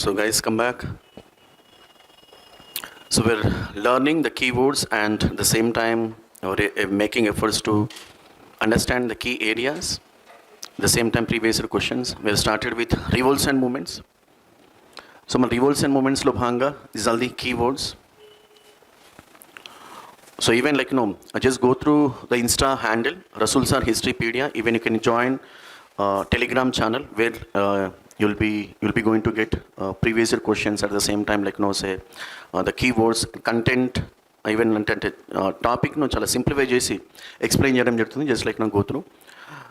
So guys, come back. So we're learning the keywords and at the same time making efforts to understand the key areas. At the same time, previous year questions. We have started with revolts and movements. So my revolts and movements lo bhanga, these are the keywords. So even just go through the Insta handle, Rasool Sir Historypedia. Even you can join Telegram channel where you'll be going to get previous year questions at the same time, the keywords, content, even topic no chala simplify chesi explain cheyadam jarugutundi, just go through.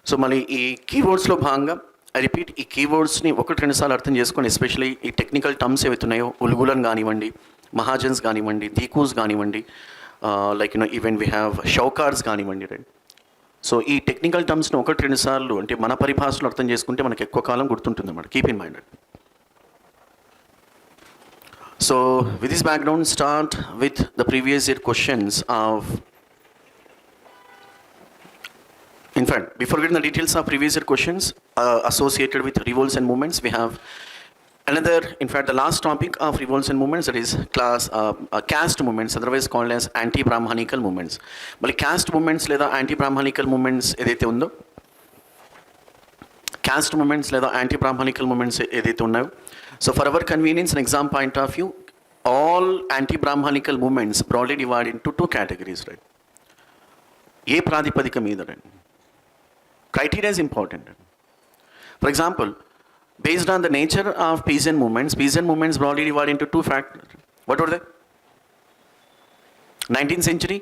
So mali ee keywords lo bhanga I repeat, ఈ కీవర్డ్స్ని ఒకటి రెండు సార్లు అర్థం చేసుకొని especially ఈ technical terms ఏవైతున్నాయో ఉల్గులన్ కానివ్వండి, మహాజన్స్ కానివ్వండి, దీకూస్ కానివ్వండి, ఈవెన్ వీ హ్యావ్ షౌకార్స్ కానివ్వండి, రైట్. సో ఈ టెక్నికల్ టర్మ్స్ని ఒకటి రెండు సార్లు అంటే మన పరిభాషలో అర్థం చేసుకుంటే మనకు ఎక్కువ కాలం గుర్తుంటుంది అన్నమాట. Keep in mind. So with this background start with the previous year questions of. In fact, before getting the details of previous year questions associated with revolts and movements, we have another, in fact, the last topic of revolts and movements, that is caste movements, otherwise called as anti-Brahmanical movements. But caste movements లేదా anti-Brahmanical movements ఏదైతే ఉందో, caste movements లేదా anti-Brahmanical movements ఏదైతే ఉన్నాయో, so for our convenience and exam point of view, all anti-Brahmanical movements broadly divided into two categories, right? ఏ ప్రాతిపదిక మీద, right? Criteria is important. For example, based on the nature of peasant movements broadly divided into two factors. What were they? 19th century,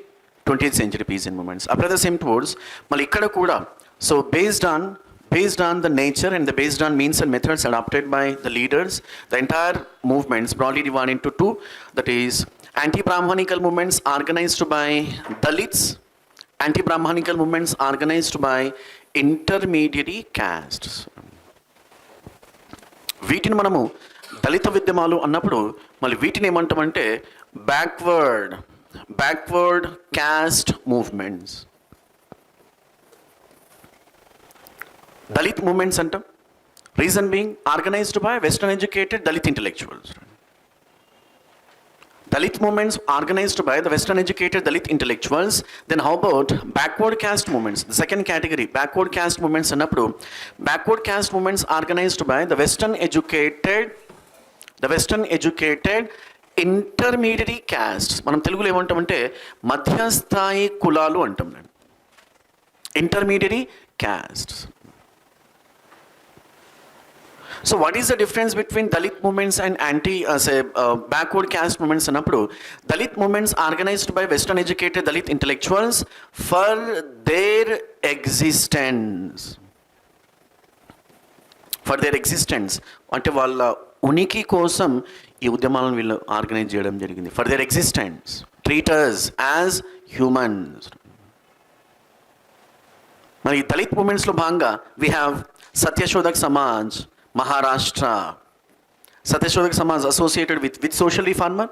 20th century peasant movements. Apply the same towards mali ikkada kuda. So based on the nature and based on means and methods adopted by the leaders, the entire movements broadly divided into two. That is anti-Brahmanical movements organized by Dalits, anti-Brahmanical movements organized by intermediary castes. వీటిని మనము దళిత విద్యమాలు అన్నప్పుడు మళ్ళీ వీటిని ఏమంటామంటే backward caste movements, Dalit movements అంటాం. Reason being organized by western educated Dalit intellectuals. Dalit movements organized by the Western educated Dalit intellectuals. Then how about backward caste movements? The second category, backward caste movements annappudu, backward caste movements organized by the Western educated intermediary castes. మనం తెలుగులో ఏమంటామంటే మధ్యస్థాయి కులాలు అంటాం. Intermediary castes. So what is the difference between Dalit movements and backward caste movements annappudu? Dalit movements organized by Western educated Dalit intellectuals for their existence. అంటే వాళ్ళ ఉనికి కోసం ఈ ఉద్యమాలను వీళ్ళు ఆర్గనైజ్ చేయడం జరిగింది. For their existence, treat us as humans. మరి దళిత్ మూమెంట్స్లో భాగంగా we have Satyashodhak Samaj, Maharashtra. Satyashodhak Samaj associated with which social reformer?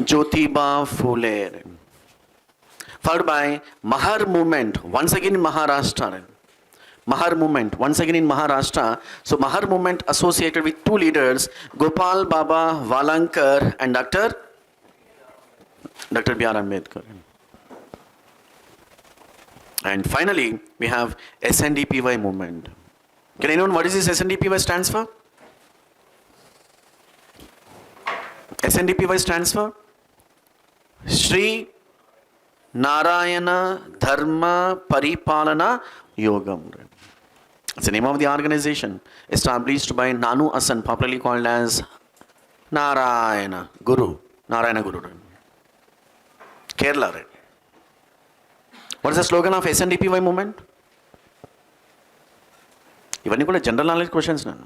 Jyotiba Phule. Followed by Mahar movement, once again in Maharashtra. Mahar movement, once again in Maharashtra. So Mahar movement associated with two leaders, Gopal Baba Valankar and Dr. Abhiram Ias. And finally, we have SNDPY movement. Can anyone, what is this SNDPY stands for? SNDPY stands for Sri Narayana Dharma Paripalana Yogam. It's the name of the organization established by Nanu Asan, popularly called as Narayana Guru. Kerala. What is the slogan of SNDPY movement? ఇవన్నీ కూడా general knowledge questions. నేను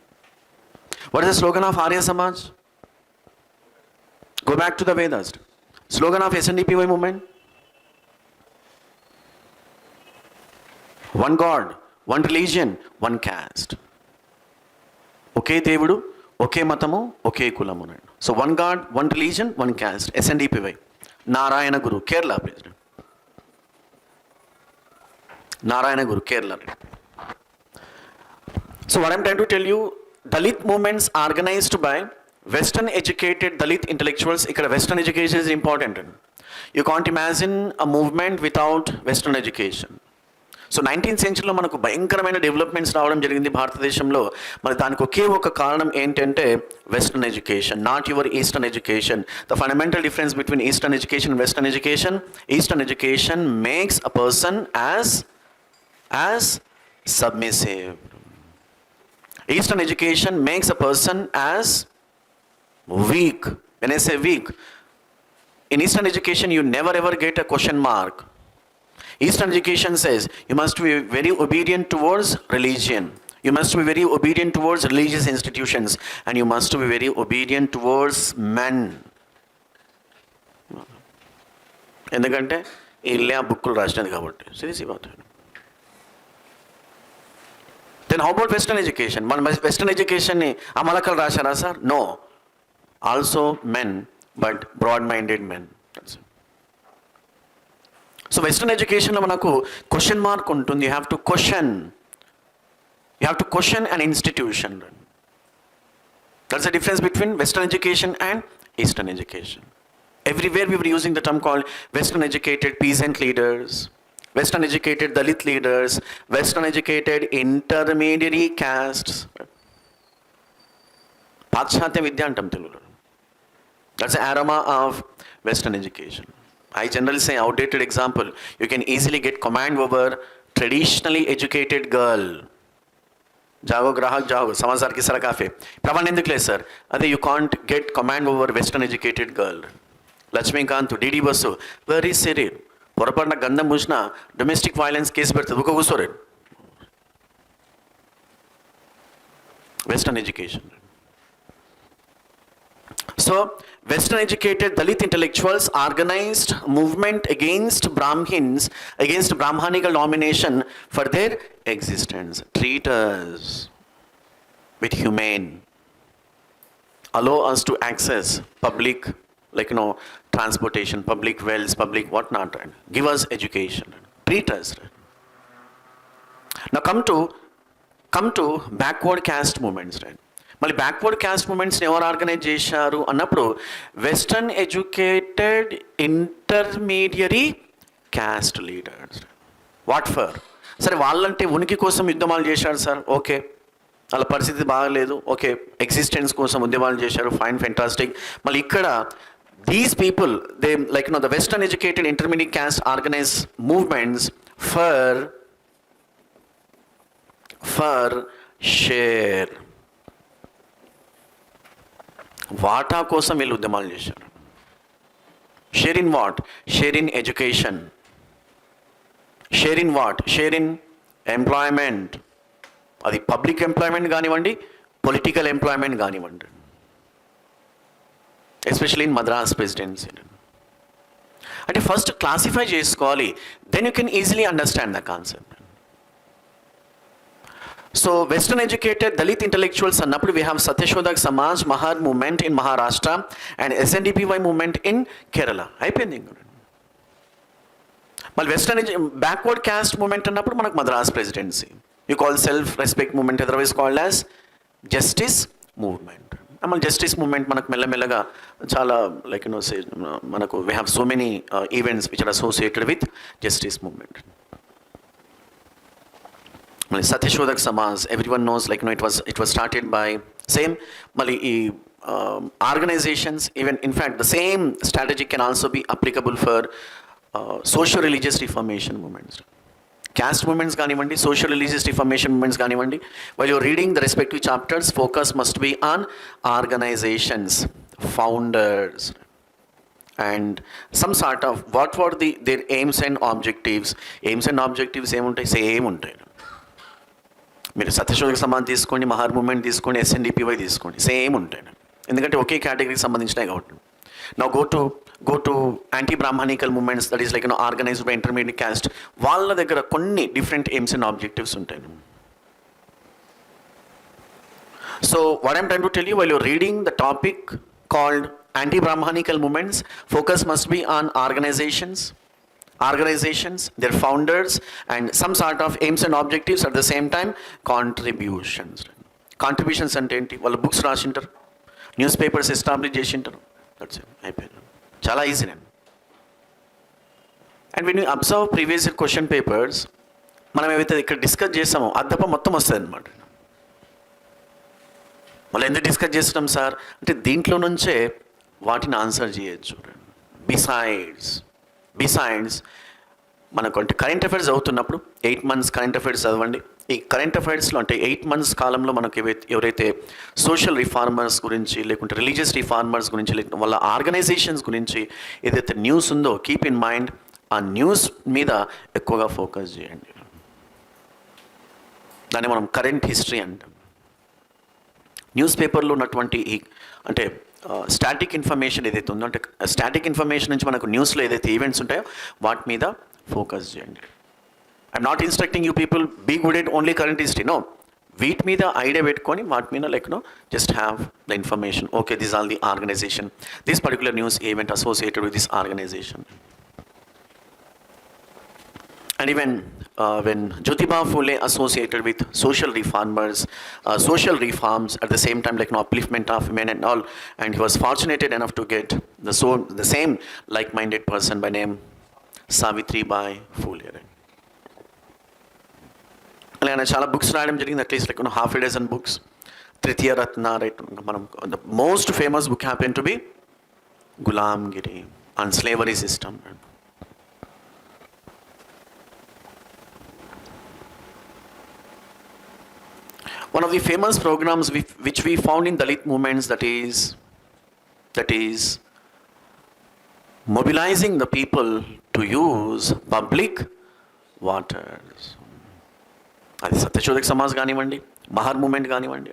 what is the slogan of Arya Samaj? Go back to the Vedas. Slogan of SNDPY movement, one God, one religion, one caste. ఒకే దేవుడు, ఒకే మతము, ఒకే కులము. So one God, one religion, one caste. SNDPY. Narayana Guru, Kerala president. Narayana Guru, Kerala. So what I'm trying to tell you, Dalit movements organized by Western educated Dalit intellectuals. Ikkada Western education is important. You can't imagine a movement without Western education. So 19th సెంచరీలో మనకు భయంకరమైన developments రావడం జరిగింది భారతదేశంలో. మరి దానికి ఒకే ఒక కారణం ఏంటంటే western education, not your eastern education. The fundamental difference between eastern education and western education, eastern education makes a person as submissive. Eastern education makes a person as weak. When I say weak, in Eastern education you never ever get a question mark. Eastern education says you must be very obedient towards religion. You must be very obedient towards religious institutions, and you must be very obedient towards men. ఎందుకంటే ఇల్లే ఆ బుక్కులు రాసినది కాబట్టి. Seriously బాత్. Then how about Western education? మన Western educationని అమలకలు రాశారా sir? No. Also men, but broad-minded men. So western ఎడ్యుకేషన్లో మనకు క్వశ్చన్ మార్క్ ఉంటుంది. You have to question an institution. That's the difference between western education and eastern education. Everywhere we were using the term called Western educated peasant leaders, Western educated Dalit leaders, Western educated intermediary castes. పాశ్చాత్య విద్య అంటాం తెలుగులో. That's the aroma of Western education. I generally say outdated example. You can easily get command over traditionally educated girl. Jago grahak jago, samazar ki sara kafe. Pravan enduk le sir. Ade you can't get command over Western educated girl. Lakshmikant DD Basu very serious. పొరపాటున గంధం పూసిన domestic violence case పెడుతుంది. ఒక కూర్చోరే. Western education. So, Western educated Dalit intellectuals organized movement against Brahmins, against Brahmanical domination for their existence. Treat us with humane. Allow us to access public, like transportation, public wells, public whatnot. Right? Give us education. Treat us. Right? Now come to backward caste movements. Right? మళ్ళీ backward caste మూమెంట్స్ని ఎవరు organise చేశారు అన్నప్పుడు western educated intermediary caste leaders. What for? సరే వాళ్ళంటే ఉనికి కోసం ఉద్యమాలు చేశారు సార్, ఓకే. వాళ్ళ పరిస్థితి బాగలేదు, ఓకే. ఎగ్జిస్టెన్స్ కోసం ఉద్యమాలు చేశారు, ఫైన్, ఫెంటాస్టిక్. మళ్ళీ ఇక్కడ these people they like the western educated intermediate caste organize movements for share. వాటా కోసం వీళ్ళు ఉద్యమాలు చేశారు. Share in what? Share in education. Share in what? Share in employment. అది పబ్లిక్ ఎంప్లాయ్మెంట్ కానివ్వండి, పొలిటికల్ ఎంప్లాయ్మెంట్ కానివ్వండి, ఎస్పెషల్లీ ఇన్ మద్రాస్ ప్రెసిడెన్సీ. అంటే first classify చేసుకోవాలి, then you can easily understand the concept. So western educated Dalit intellectuals అన్నప్పుడు we have Satyashodhak Samaj, Mahar movement in Maharashtra and SNDPY movement in Kerala. అయిపోయింది. మళ్ళీ western backward caste movement అన్నప్పుడు మనకు Madras Presidency. You call self respect movement, otherwise called as justice movement. మళ్ళీ justice movement మనకు మెల్లమెల్లగా చాలా like మనకు we have so many events which are associated with justice movement. Satyashodhak Samaj, everyone knows, like it was started by same Mali organizations. Even in fact, the same strategy can also be applicable for socio-religious reformation movements. Caste movements ganivandi, socio-religious reformation movements ganivandi. While you're reading the respective chapters, focus must be on organizations, founders, and some sort of what were their aims and objectives. Aims and objectives same untai, same untai. మీరు సత్యశోధక సమాజ్ తీసుకోండి, Mahar movement తీసుకోండి, SNDPY తీసుకోండి, same ఉంటాయి. ఎందుకంటే ఒకే కేటగిరీకి సంబంధించినవి కాబట్టి. నా go to anti Brahmanical movements, that is like organized by intermediate caste. వాళ్ళ దగ్గర కొన్ని డిఫరెంట్ ఎయిమ్స్ అండ్ ఆబ్జెక్టివ్స్ ఉంటాయి. So what I'm trying to tell you, while you're reading the topic called anti Brahmanical movements, focus must be on organizations, their founders, and some sort of aims and objectives, at the same time contributions. Contributions అంటే ఏంటి, వాళ్ళ books రాసింటారు, news papers establish చేసింటారు, that's it, అయిపోయింది. చాలా easy నేను. And when you observe previous question papers, మనం ఏవైతే ఇక్కడ డిస్కస్ చేస్తామో అది తప్ప మొత్తం వస్తుంది అనమాట. మళ్ళీ ఎందుకు డిస్కస్ చేస్తున్నాం సార్ అంటే దీంట్లో నుంచే వాటిని ఆన్సర్ చేయొచ్చు. బిసైడ్స్ మనకు అంటే కరెంట్ అఫైర్స్ చదువుతున్నప్పుడు 8 months కరెంట్ అఫైర్స్ చదవండి. ఈ కరెంట్ అఫైర్స్లో అంటే 8 months కాలంలో మనకు ఎవరైతే సోషల్ రిఫార్మర్స్ గురించి, లేకుంటే రిలీజియస్ రిఫార్మర్స్ గురించి, లేకుంటే వాళ్ళ ఆర్గనైజేషన్స్ గురించి ఏదైతే న్యూస్ ఉందో, కీప్ ఇన్ మైండ్ ఆ న్యూస్ మీద ఎక్కువగా ఫోకస్ చేయండి. దాన్ని మనం కరెంట్ హిస్టరీ అంటాం. న్యూస్ పేపర్లో ఉన్నటువంటి అంటే స్టాటిక్ ఇన్ఫర్మేషన్ ఏదైతే ఉందో, అంటే స్టాటిక్ ఇన్ఫర్మేషన్ నుంచి మనకు న్యూస్లో ఏదైతే ఈవెంట్స్ ఉంటాయో వాటి మీద ఫోకస్ చేయండి. I'm not instructing you people be good at only current history, no. వీటి మీద ఐడియా పెట్టుకొని వాటి మీద like no just have the information. Okay, this all the organization, this particular news event associated with this organization. And even when Jyotiba Phule associated with social reformers, social reforms at the same time, like upliftment of women and all, and he was fortunate enough to get the same like-minded person by name Savitribai Phule. And chala books రాయడం జరిగింది, at least like half a dozen books. Tritiya Ratna, right? The most famous book happened to be Gulamgiri on slavery system. One of the famous programs which we found in Dalit movements, that is mobilizing the people to use public waters. అది సత్యశోధక్ సమాజ్ కానివ్వండి, Mahar movement కానివ్వండి,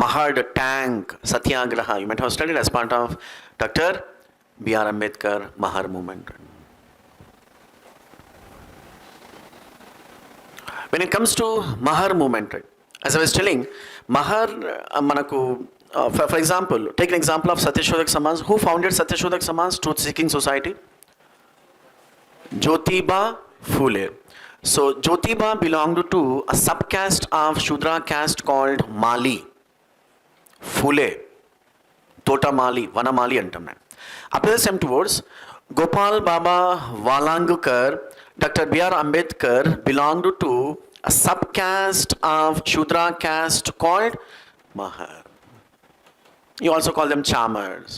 Mahad tank satyagraha, you might have studied as part of Dr. B.R. Ambedkar Mahar movement. When it comes to Mahar movement, right, as I was telling, Mahar, manaku, for example, take an example of Satyashodak Samaj. Who founded Satyashodak Samaj, Truth Seeking Society? Jyotiba Phule. So Jyotiba belonged to a subcaste of Shudra caste called Mali. Phule, Tota Mali, Vana Mali antam. Up to the same towards Gopal Baba Valangkar, Dr. B.R. Ambedkar belonged to a subcaste of Shudra caste called Mahar. You also call them charmers,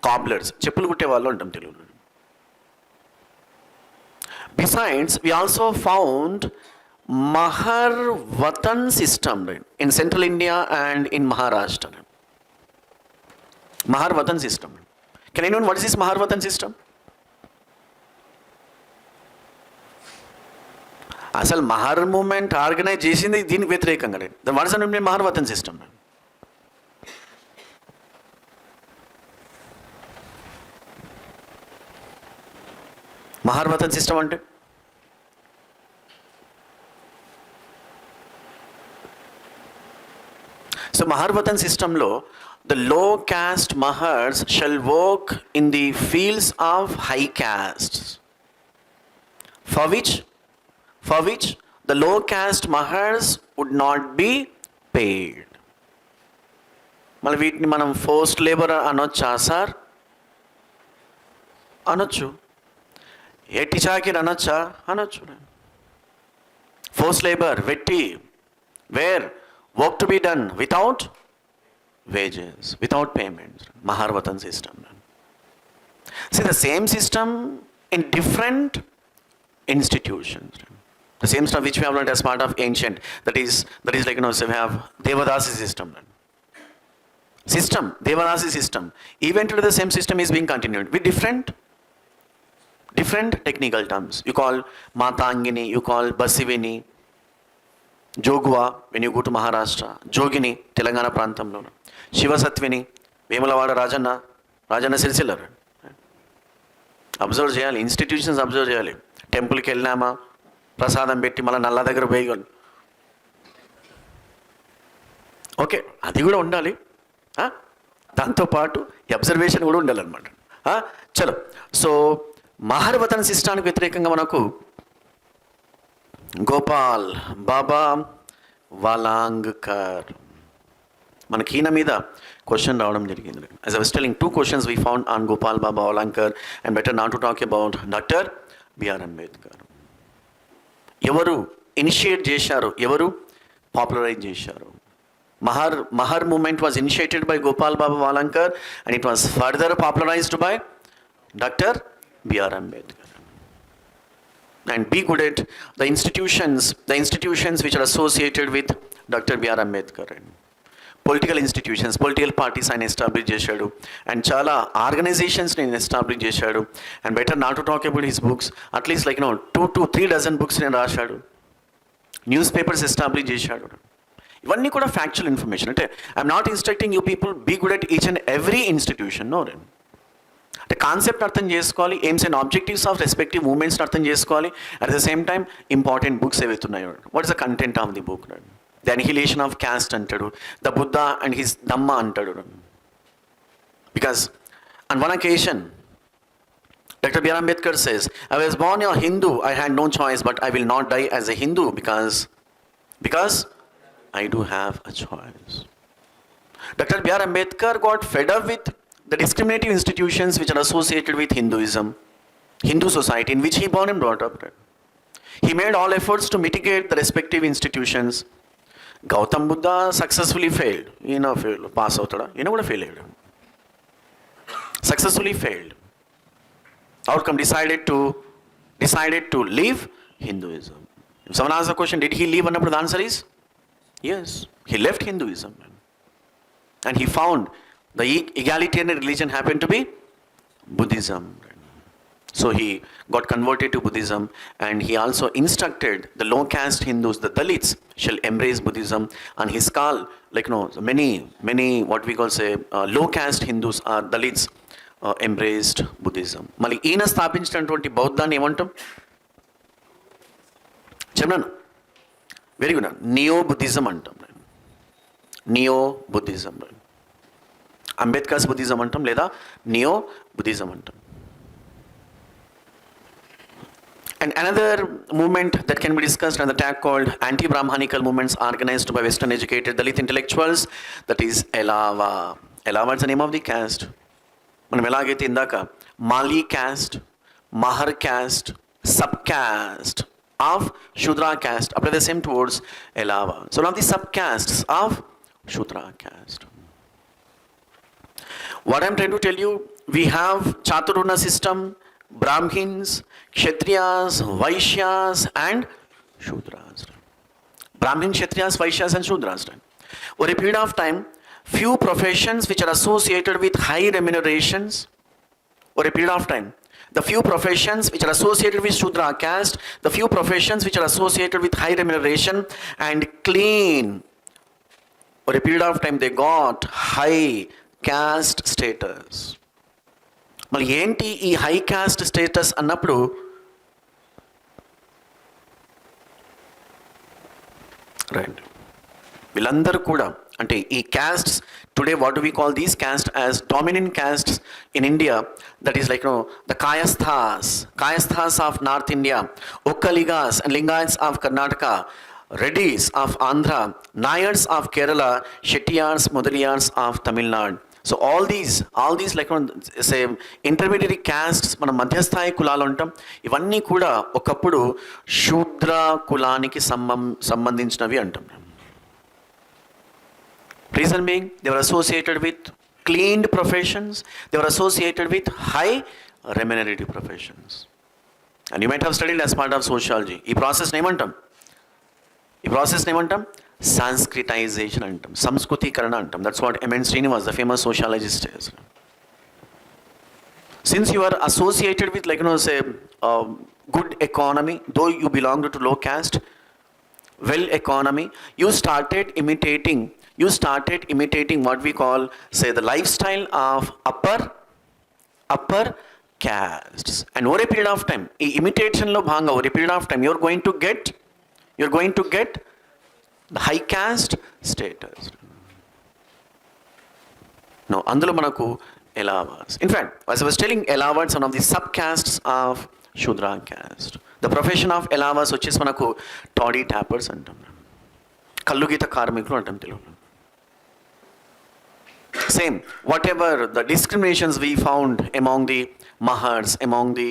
cobblers. Cheppulu kutte vallu antam telugu. Besides, we also found Mahar Vatan system, right, in central India and in Maharashtra. Mahar Vatan system. Can anyone know what is this Mahar Vatan system? అసలు Mahar moment organise చేసింది దీనికి వ్యతిరేకంగా. What is the meaning Mahar watan system? Mahar watan system అంటే so Mahar watan సిస్టంలో ద లో caste mahars shall work in the fields of high castes, for which the low caste mahars would not be paid. మళ్ళీ వీటిని మనం ఫోర్స్డ్ లేబర్ అనొచ్చా సార్? అనొచ్చు. ఎట్టి చాకిరి అనొచ్చా? అనొచ్చు. ఫోర్స్ లేబర్, వెట్టి, where work to be done without wages, without payments. Mahar Vatan system. See, the same system in different institutions. The same stuff which we have learned as part of ancient, that is like, so we have Devadasi system. Devadasi system. Even today the same system is being continued with different technical terms. You call Matangini, you call Basivini, Jogwa when you go to Maharashtra, Jogini, Telangana Prantamlo, Shivasatvini, Vemulavada Rajanna Silsilar. Observe చేయాలి, institutions observe చేయాలి. టెంపుల్కి వెళ్ళినామా, ప్రసాదం పెట్టి మళ్ళీ నల్ల దగ్గర పోయి, okay అది కూడా ఉండాలి. దాంతోపాటు అబ్జర్వేషన్ కూడా ఉండాలన్నమాట. చలో, సో మహర్ వతన్ సిస్టానికి వ్యతిరేకంగా మనకు గోపాల్ బాబా వాలాంగ్కర్. మనకి ఈయన మీద క్వశ్చన్ రావడం జరిగింది. As I was telling, 2 questions we found on Gopal Baba Valankar, and better not to talk about Dr. B.R. Ambedkar. ఎవరు ఇనిషియేట్ చేశారు, ఎవరు పాపులరైజ్ చేశారు? Mahar movement was initiated by Gopal Baba Walangkar and it was further popularized by doctor B R Ambedkar. And be good at the institutions which are associated with Dr. B.R. Ambedkar. Political institutions, political parties ఆయన establish చేశాడు, and చాలా ఆర్గనైజేషన్స్ని నేను establish చేశాడు. And better not to talk about his books, at least like 2 to 3 dozen books నేను రాశాడు, news papers establish చేశాడు. ఇవన్నీ కూడా ఫ్యాక్చువల్ ఇన్ఫర్మేషన్. అంటే I'm not instructing you people be good at each and every institution, no. అంటే concept అర్థం చేసుకోవాలి, aims and objectives of respective మూమెంట్స్ని అర్థం చేసుకోవాలి. At the same time important books ఏవైతున్నాయో, what is the content of the book? The annihilation of caste అంటాడు, the Buddha and his Dhamma అంటాడు. Because on one occasion Dr. B.R. Ambedkar says, I was born a Hindu, I had no choice, but I will not die as a Hindu because I do have a choice. Dr. B.R. Ambedkar got fed up with the discriminative institutions which are associated with Hinduism, Hindu society in which he born and brought up. He made all efforts to mitigate the respective institutions. Gautam Buddha successfully failed. Failed. Pass out. Kuda failed. Successfully failed. Outcome decided to leave Hinduism. If someone asks the question, did he leave? The answer is yes. He left Hinduism. And he found the egalitarian religion happened to be Buddhism. So he got converted to Buddhism, and he also instructed the low caste Hindus, the Dalits, shall embrace Buddhism. And his call, many what we call say low caste Hindus or Dalits embraced Buddhism. మళ్ళీ ఈయన స్థాపించినటువంటి బౌద్ధాన్ని ఏమంటాం చెప్పను? Very good. Neo Buddhism అంటాం. Neo Buddhism. Ambedkar's Buddhism అంటాం, లేదా neo Buddhism అంటాం. And another movement that can be discussed on the tag called anti-Brahmanical movements organized by Western educated Dalit intellectuals, that is Elava. Elava is the name of the caste. మనం ఎలాగైతే ఇందాక Mali caste, Mahar caste, sub caste of Shudra caste, apply the same towards Elava. So one of the sub-castes of Shudra caste. What I'm trying to tell you, we have Chaturvarna system, Brahmins, Kshatriyas, Vaishyas and Shudras. Brahmin, Kshatriyas, Vaishyas and Shudras. Over a period of time, few professions which are associated with high remunerations, over a period of time, the few professions which are associated with Shudra caste, the few professions which are associated with high remuneration and clean, over a period of time they got high caste status. మరి ఏంటి ఈ high caste status అన్నప్పుడు right, వీళ్ళందరూ కూడా అంటే ఈ castes today what do we call these caste as dominant castes in India, that is like the Kayasthas of north India, Okkaligas and Lingayats of Karnataka, Reddys of Andhra, Nairs of Kerala, Chettiars, Mudaliars of Tamil Nadu. So all these like say intermediate castes, మన మధ్యస్థాయి కులాలు ఉంటాం, ఇవన్నీ కూడా ఒకప్పుడు శూద్ర కులానికి సంబంధించినవి అంటాం. Reason being, they were associated with cleaned professions, they were associated with high remunerative professions. And you might have studied as part of sociology. ఈ ప్రాసెస్ ఏమంటాం? Sanskritization అంటాం, సంస్కృతీకరణ అంటాం. That's what M.N. Srinivas, the famous sociologist, says. Since you are associated with say good economy, though you belonged to low caste, well economy, you started imitating what we call say the lifestyle of upper castes. And over a period of time, ఈ imitation లో భాగంగా over a period of time you're going to get the high caste status. Now అందులో మనకు Elavas. In fact, as I was telling, Elavas, one of the subcastes of శూద్ర caste. The profession of ఎలావాస్ వచ్చేసి మనకు toddy tappers అంటాం, కళ్ళు గీత కార్మికులు అంటాం తెలుగులో. Same, whatever the discriminations we found among the Mahars, among the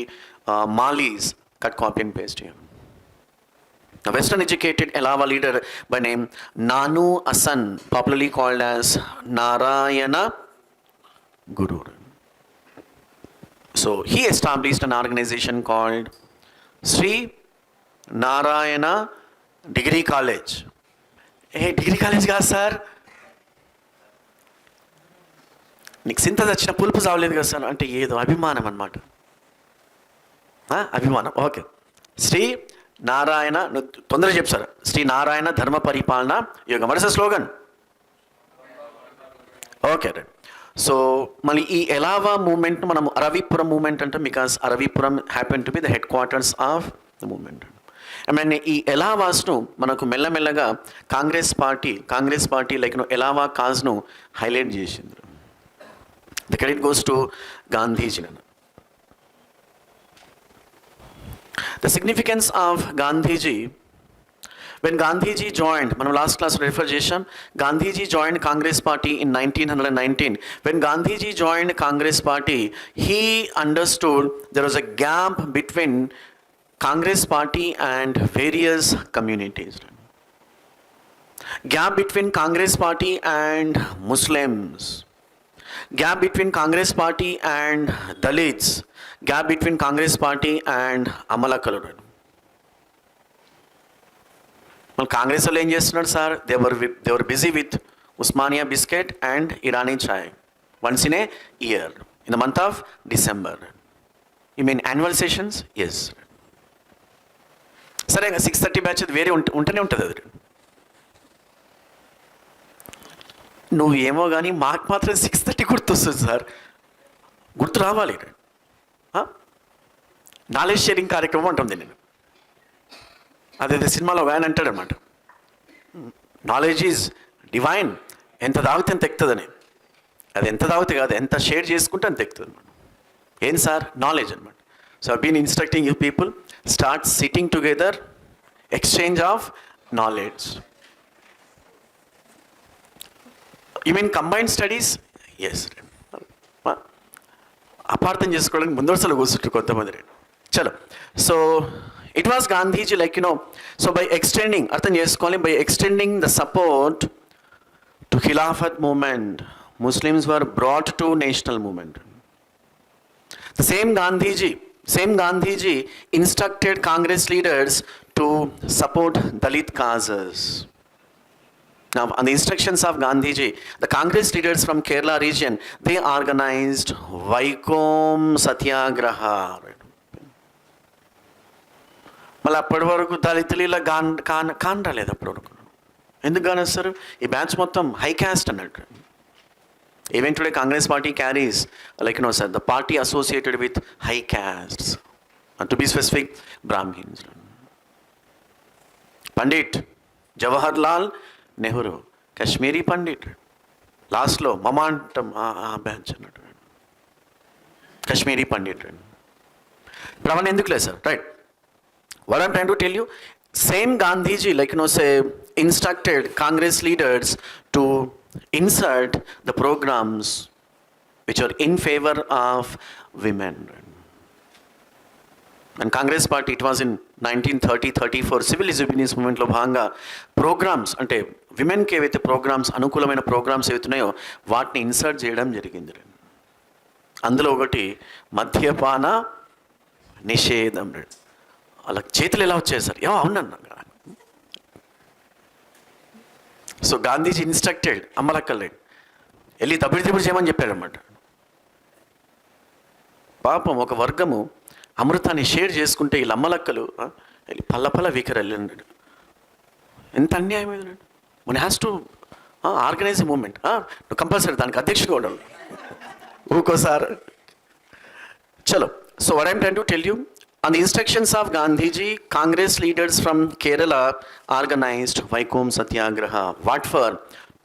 Malis, cut, copy and paste here. A Western educated Elava leader by name Nanu Asan, popularly called as Narayana Guru. So he established an organization called Sri Narayana Degree College. Hey, degree college ga sir? నీకు సింత వచ్చిన పులుపు చావలేదు కదా sir అంటే ఏదో అభిమానం అన్నమాట. అభిమానం. ఓకే. శ్రీ నారాయణ, తొందరగా చెప్పు sir. Shri Narayana Dharma Paripalana Yogam. What is the slogan? Okay right. So మళ్ళీ ఈ ఎలావా మూమెంట్ మనం అరవిపురం మూమెంట్ అంటాం, because Aruvippuram happen to be the headquarters of the movement. I mean ఈ ఎలావాస్ను మనకు మెల్లమెల్లగా కాంగ్రెస్ పార్టీ లైక్ ఎలావా కాజ్ను హైలైట్ చేసింది. The credit goes to Gandhiji. The significance of Gandhiji, when Gandhiji joined, మనం last class refer చేశాం, Gandhiji joined Congress Party in 1919. When Gandhiji joined Congress Party, he understood there was a gap between Congress Party and various communities. Gap between Congress Party and Muslims. Gap between Congress Party and Dalits, gap between Congress Party and Amalakalu. Well, Congress వాళ్ళు ఏం చేస్తున్నారు sir? they were busy with Usmania biscuit and Irani chai once in a year in the month of December. You mean annual sessions? Yes. సరే 6:30 batch వేరే ఉంటూనే ఉంటుంది అది. నువ్వు ఏమో కానీ మాకు మాత్రం 6:30 గుర్తొస్తుంది సార్. గుర్తు రావాలి. నాలెడ్జ్ షేరింగ్ కార్యక్రమం ఉంటుంది. నేను అదే సినిమాలో ఆయన అంటాడు అనమాట, నాలెడ్జ్ ఈజ్ డివైన్, ఎంత తాగితే ఎంత ఎక్కుతుందని. అది ఎంత తాగితే కాదు, ఎంత షేర్ చేసుకుంటే అంత ఎక్కుతుంది అనమాట. ఏం సార్? నాలెడ్జ్ అనమాట. So I been instructing you people, start sitting together, exchange of knowledge. You mean combined studies? Yes. అపార్థం చేసుకోవడానికి ముందు వరుసలో కూర్చుంటారు కొంతమంది. చలో. So it was Gandhiji like so by extending, అర్థం చేసుకోవాలి, by extending the support to Khilafat movement, Muslims were brought to national movement. The same Gandhiji instructed Congress leaders to support Dalit causes. Now, on the instructions of Gandhiji, the Congress leaders from Kerala region, they organized Vaikom Satyagraha. మళ్ళీ అప్పటి వరకు దళితులు ఇలా కానరాలేదు అప్పటి వరకు. ఎందుకు కానేస్తారు? ఈ batch మొత్తం హై క్యాస్ట్ అన్నట్టు. Even today Congress party carries like sir the party associated with high castes, to be specific Brahmins. Pandit Jawahar Lal Nehru, Kashmiri Pandit, లాస్ట్లో మమాంటం బ్యాచ్ అన్నట్టు కాశ్మీరీ పండిట్. ఇప్పుడు అవన్నీ ఎందుకు లేదు sir? Right. What I'm trying to tell you, same Gandhiji say instructed Congress leaders to insert the programs which are in favor of women. And Congress Party, it was in 1934 civil disobedience movement లో భాగంగా programmes అంటే విమెన్కి ఏవైతే programmes, అనుకూలమైన programmes ఏవైతున్నాయో వాటిని insert చేయడం జరిగింది. అందులో ఒకటి మద్యపాన నిషేధం. అలా చేతులు ఎలా వచ్చాయి సార్? అవునన్నా. సో గాంధీజీ ఇన్స్ట్రక్టెడ్ అమ్మలక్కల్లేడు వెళ్ళి దబ్బిడి చేయమని చెప్పాడనమాట. పాపం ఒక వర్గము అమృతాన్ని షేర్ చేసుకుంటే వీళ్ళ అమ్మలక్కలు పల్ల వీకరన్నాడు. ఎంత అన్యాయమైందండి. One has to organise a movement. నువ్వు కంపల్సరీ దానికి అధ్యక్షుడు ఉండాలి. ఊకోసారి చలో. So what I'm trying to tell you, on the instructions of Gandhiji, Congress leaders from Kerala organized Vaikom Satyagraha. What for?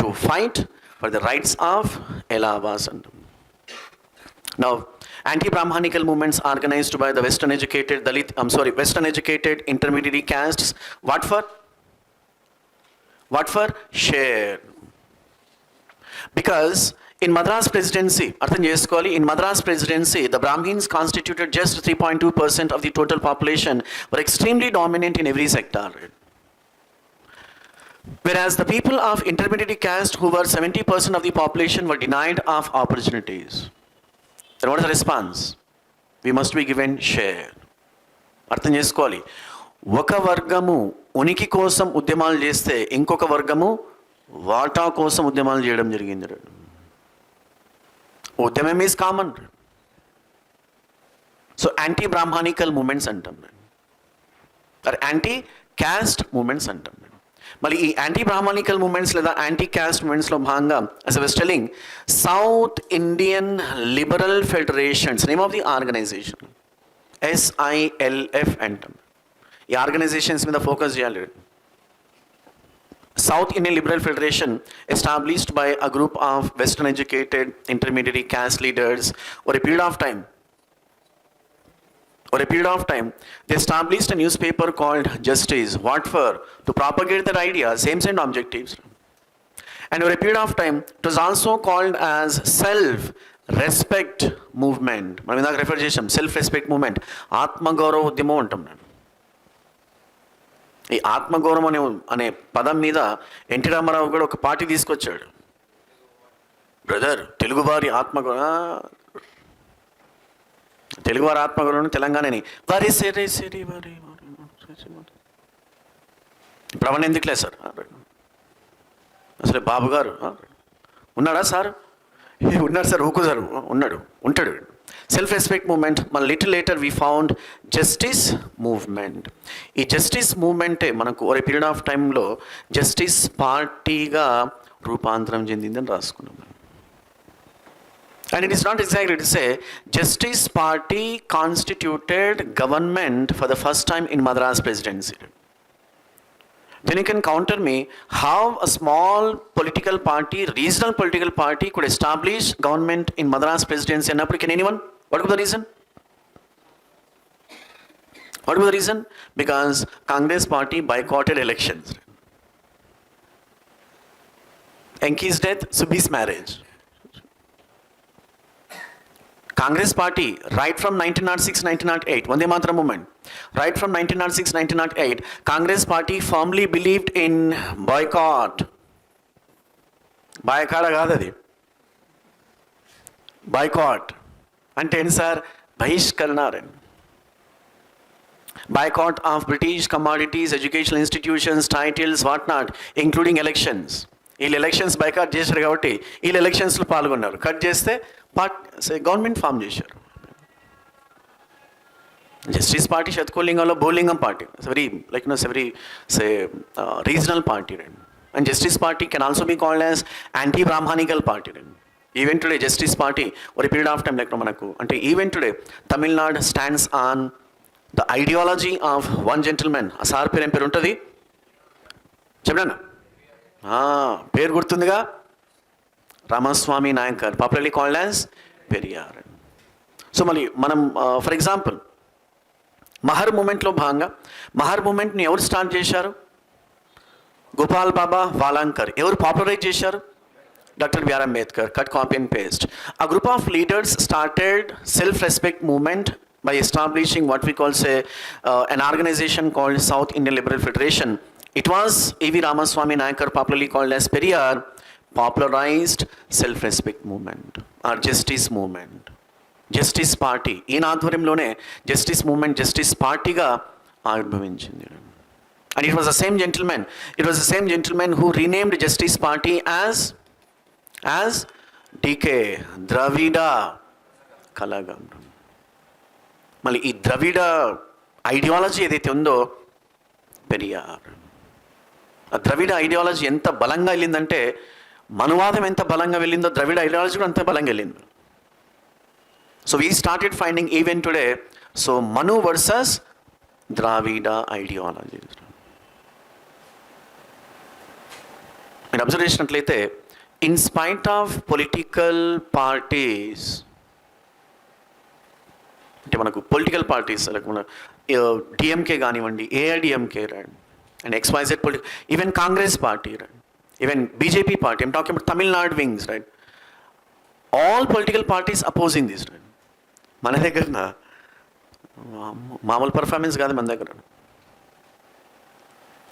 To fight for the rights of Elavas. Now, anti-Brahmanical movements organized by the Western educated Western educated intermediary castes. What for? What for? Share. Because in Madras Presidency, in Madras Presidency, the Brahmins constituted just 3.2% of the total population, were extremely dominant in every sector. Whereas the people of intermediary caste, who were 70% of the population, were denied of opportunities. Then what is the response? We must be given share. అర్థం చేసుకోవాలి, ఒక వర్గము ఉనికి కోసం ఉద్యమాలు చేస్తే ఇంకొక వర్గము వాటా కోసం ఉద్యమాలు చేయడం జరిగింది. ఉద్యమం is common. So anti Brahmanical movements అంటాం, యాంటీ క్యాస్ట్ మూమెంట్స్ అంటాం. మళ్ళీ ఈ యాంటీ బ్రాహ్మణికల్ మూమెంట్స్ లేదా యాంటీ క్యాస్ట్ మూమెంట్స్లో భాగంగా as I was telling, south Indian liberal federations, name of the organization SILF అంటాం. ఈ ఆర్గనైజేషన్స్ మీద ఫోకస్ చేయాలి. South Indian Liberal Federation, established by a group of Western educated intermediary caste leaders over a period of time. They established a newspaper called Justice. What for? To propagate their ideas, same objectives. And over a period of time, it was also called as self-respect movement. మనం ఇందాక refer చేసాం, self-respect movement. ఆత్మగౌరవ ఉద్యమం అంటాం. ఈ ఆత్మగౌరవం అనే పదం మీద ఎన్టీ రామారావు కూడా ఒక పార్టీ తీసుకొచ్చాడు. బ్రదర్, తెలుగువారి ఆత్మగౌరవం తెలంగాణని వారి సెరి సెరి వారి ప్రవణ ఎందుకులే సార్, అసలు బాబు గారు ఉన్నాడా సార్? ఉన్నాడు సార్, ఊకు సార్ ఉంటాడు. Self respect movement. మన little later we found justice movement. ఈ జస్టిస్ మూవ్మెంటే మనకు ఒక పీరియడ్ ఆఫ్ టైంలో జస్టిస్ పార్టీగా రూపాంతరం చెందిందని రాసుకున్నాం. And it is not exactly to say Justice Party constituted government for the first time in Madras Presidency. Then you can counter me how a small political party, regional political party, could establish government in Madras Presidency. And can anyone? What was the reason? Because Congress party boycotted elections. Enki's death, Subhi's marriage. Congress party, right from 1906-1908, Vande Mataram movement, right from 1906-1908, Congress party firmly believed in boycott. Boycott. అంటే ఏంటి sir? బహిష్కరణ. Boycott of British commodities, educational institutions, titles, what not, including elections. వీళ్ళు elections boycott చేశారు కాబట్టి వీళ్ళు ఎలక్షన్స్లో పాల్గొన్నారు. Cut చేస్తే గవర్నమెంట్ ఫామ్ చేశారు. జస్టిస్ పార్టీ శతకోలింగంలో బోలింగం party, very very regional party. And justice party can also be called as anti Brahminical party. Even today justice party ఒక పీరియడ్ ఆఫ్ టైం మనకు అంటే even today Tamil Nadu stands on the ideology of one gentlemen. ఆ sir పేరు ఏం పేరు ఉంటుంది చెప్పండి? పేరు గుర్తుందిగా, Ramaswamy Naicker, popularly called as Periyar. So మళ్ళీ మనం ఫర్ ఎగ్జాంపుల్ మహర్ మూమెంట్లో భాగంగా, మహర్ మూమెంట్ని ఎవరు స్టార్ట్ చేశారు? గోపాల్ బాబా వాలాంకర్. ఎవరు పాపులరైజ్ చేశారు? Dr. Abhiram Ambedkar. Cut, copy and paste. A group of leaders started self-respect movement by establishing what we call an organization called South Indian Liberal Federation. It was E.V. Ramaswamy Nayakar, popularly called as Periyar, popularized self-respect movement or justice movement. Justice Party. In ఆధ్వర్యంలోనే justice movement, justice partyగా ఆవిర్భవించింది. And it was the same gentleman who renamed Justice Party as DK, ద్రవిడ కళాగం. మళ్ళీ ఈ ద్రవిడ ideology ఏదైతే ఉందో పెరియార్. ఆ ద్రవిడ ideology ఎంత బలంగా వెళ్ళిందంటే, మనువాదం ఎంత బలంగా వెళ్ళిందో ద్రవిడ ఐడియాలజీ కూడా అంత బలంగా వెళ్ళింది. So we started finding even today, so Manu versus Dravida ideology. మీరు అబ్జర్వ్ చేసినట్లయితే, in spite of political parties అంటే మనకు పొలిటికల్ పార్టీస్ లైక్ మన డిఎంకే కానివ్వండి, AIADMK right, and XYZ political, even Congress party right, even BJP party, I'm talking about Tamil Nadu wings right, all political parties opposing this right. మన దగ్గర మామూలు performance కాదు మన దగ్గర.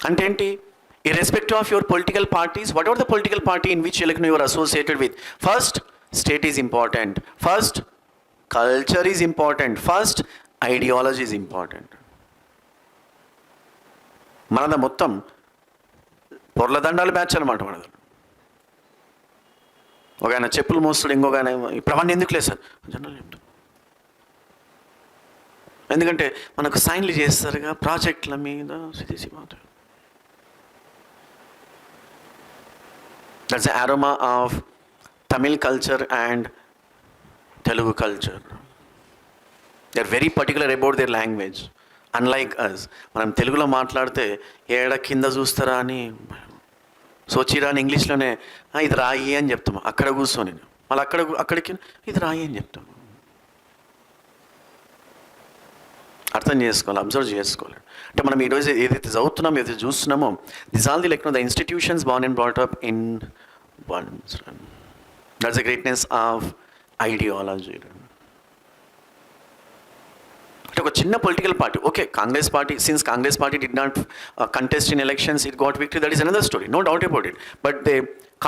అంటే ఏంటి? irrespective of your political parties, whatever the political party in which you are associated with, first state is important, first culture is important, first ideology is important. మనద మొత్తం పొర్ల దండాలు బ్యాచ్ అనమాట మనది. ఒక ఆయన చెప్పులు మోస్తాడు, ఇంకొక ఆయన ఇప్పుడు అవన్నీ ఎందుకు లేదు సార్ జనరల్ చెప్తాం. ఎందుకంటే మనకు సైన్లు చేస్తారుగా ప్రాజెక్టుల మీద. That's the aroma of Tamil culture and Telugu culture. They are very particular about their language. Unlike us, మనం తెలుగులో మాట్లాడితే ఏడ కింద చూస్తారా అని సోచిరా అని ఇంగ్లీష్లోనే ఇది రాయి అని చెప్తాము. అక్కడ కూర్చొని మళ్ళీ అక్కడికి ఇది రాయి అని చెప్తాము. అర్థం చేసుకోవాలి, అబ్జర్వ్ చేసుకోవాలి. అంటే మనం ఈరోజు ఏదైతే చదువుతున్నామో, ఏదైతే చూస్తున్నామో, this all the like the institutions born and brought up in ones. That's the greatness of ideology. అంటే ఒక చిన్న political party, okay Congress party, since Congress party did not contest in elections, it got victory, that is another story, no doubt about it. But they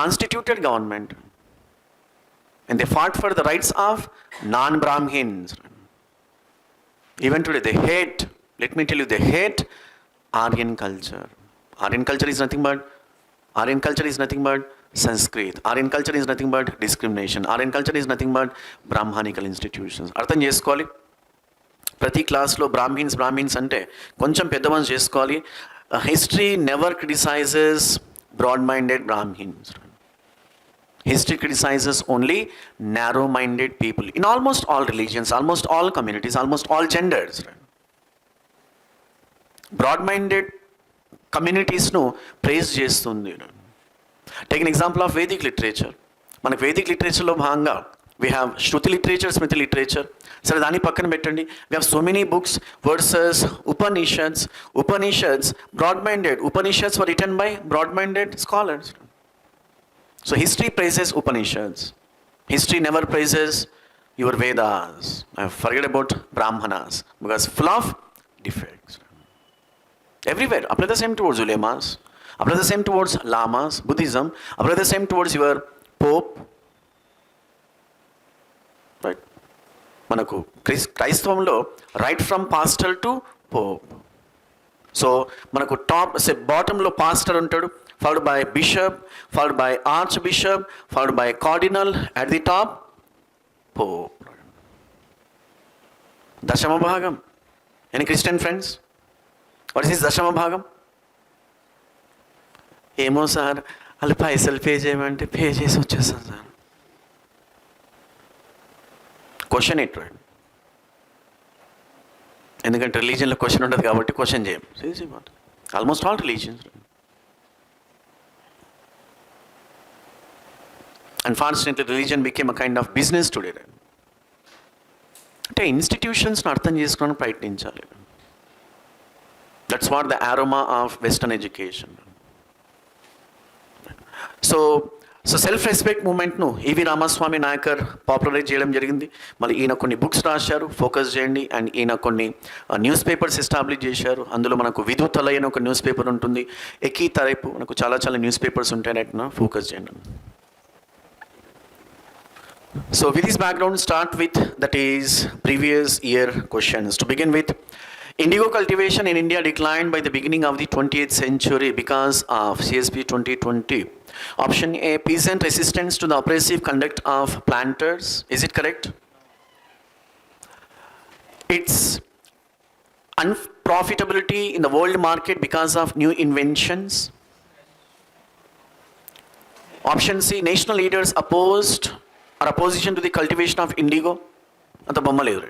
constituted government and they fought for the rights of non-Brahmins. Even today they hate, let me tell you, they hate Aryan culture. Aryan culture is nothing but Sanskrit. Aryan culture is nothing but discrimination. Aryan culture is nothing but Brahmanical institutions. అర్థం చేసుకోవాలి. ప్రతి క్లాస్లో Brahmins అంటే కొంచెం పెద్దవని చేసుకోవాలి. History never criticizes broad minded Brahmins. History criticizes only narrow-minded people in almost all religions, almost all communities, almost all genders. Broad-minded communities-ను praise చేస్తుంది. Take an example of Vedic literature. మనకు వేదిక్ లిటరేచర్లో భాగంగా we have Shruti literature, Smriti literature. సరే దాన్ని పక్కన పెట్టండి. We have so many books versus Upanishads, broad-minded. Upanishads were written by broad-minded scholars. So history praises Upanishads. History never praises your Vedas. Forget about Brahmanas because full of defects. Everywhere. Apply the same towards ulemas. Apply the same towards lamas, Buddhism. Apply the same towards your Pope. Right? మనకు క్రైస్తవంలో right from pastor to pope. So మనకు top బాటంలో pastor ఉంటాడు, followed by bishop, followed by archbishop, followed by cardinal, at the top pope. దశమ భాగం. Any Christian friends? What is this దశమ భాగం? ఏమో సార్ వాళ్ళు పైసలు పే చేయమంటే పే చేసి వచ్చేస్తాను సార్. Question it right. ఎందుకంటే రిలీజియన్లో క్వశ్చన్ ఉండదు కాబట్టి క్వశ్చన్ చేయం. Almost all religions. Unfortunately, religion became a kind of business today. అంటే ఇన్స్టిట్యూషన్స్ని అర్థం చేసుకోవడానికి ప్రయత్నించాలి. That's what the aroma of western education. So self respect మూమెంట్ను ఈవి రామస్వామి నాయకర్ పాపులరైజ్ చేయడం జరిగింది. మళ్ళీ ఈయన కొన్ని బుక్స్ రాశారు, ఫోకస్ చేయండి. అండ్ ఈయన కొన్ని న్యూస్ పేపర్స్ ఎస్టాబ్లిష్ చేశారు. అందులో మనకు విధుతలై అని ఒక న్యూస్ పేపర్ ఉంటుంది, ఎకీ తరైపు, మనకు చాలా న్యూస్ పేపర్స్ ఉంటాయి. ఫోకస్ చేయండి. So with this background, start with that is previous year questions. To begin with, indigo cultivation in India declined by the beginning of the 20th century because of CSP 2020. Option A, peasant resistance to the oppressive conduct of planters. Is it correct? Its unprofitability in the world market because of new inventions. Option C, national leaders opposed or opposition to the cultivation of indigo. అంత బొమ్మ లేదు.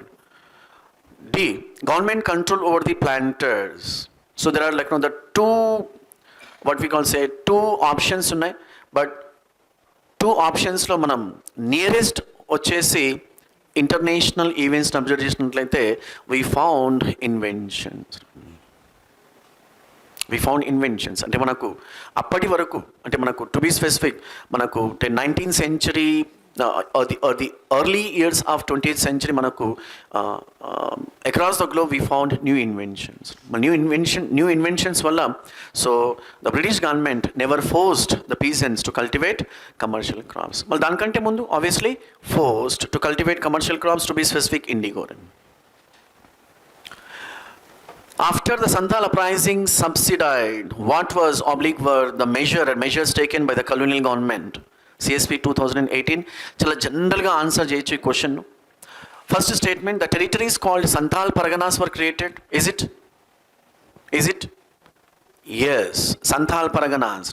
D, government control over the planters. So there are like the two, what we call say two options ఉన్నాయి. But two ఆప్షన్స్లో మనం nearest వచ్చేసి international ఈవెంట్స్ని observe చేసినట్లయితే we found inventions అంటే మనకు అప్పటి వరకు అంటే మనకు టు బీ స్పెసిఫిక్ మనకు 19th century the early years of 20th century మనకు across the globe we found new inventions వల్ల so the British government never forced the peasants to cultivate commercial crops. మళ్ళీ దానికంటే ముందు obviously forced to cultivate commercial crops, to be specific indigo. After the Santhal uprising subsidized, what was oblique were the measures taken by the colonial government? CSP 2018. Chala general ga answer cheyochu ee question. First statement, the territories called Santhal Parganas were created. Is it? Yes, Santhal Parganas.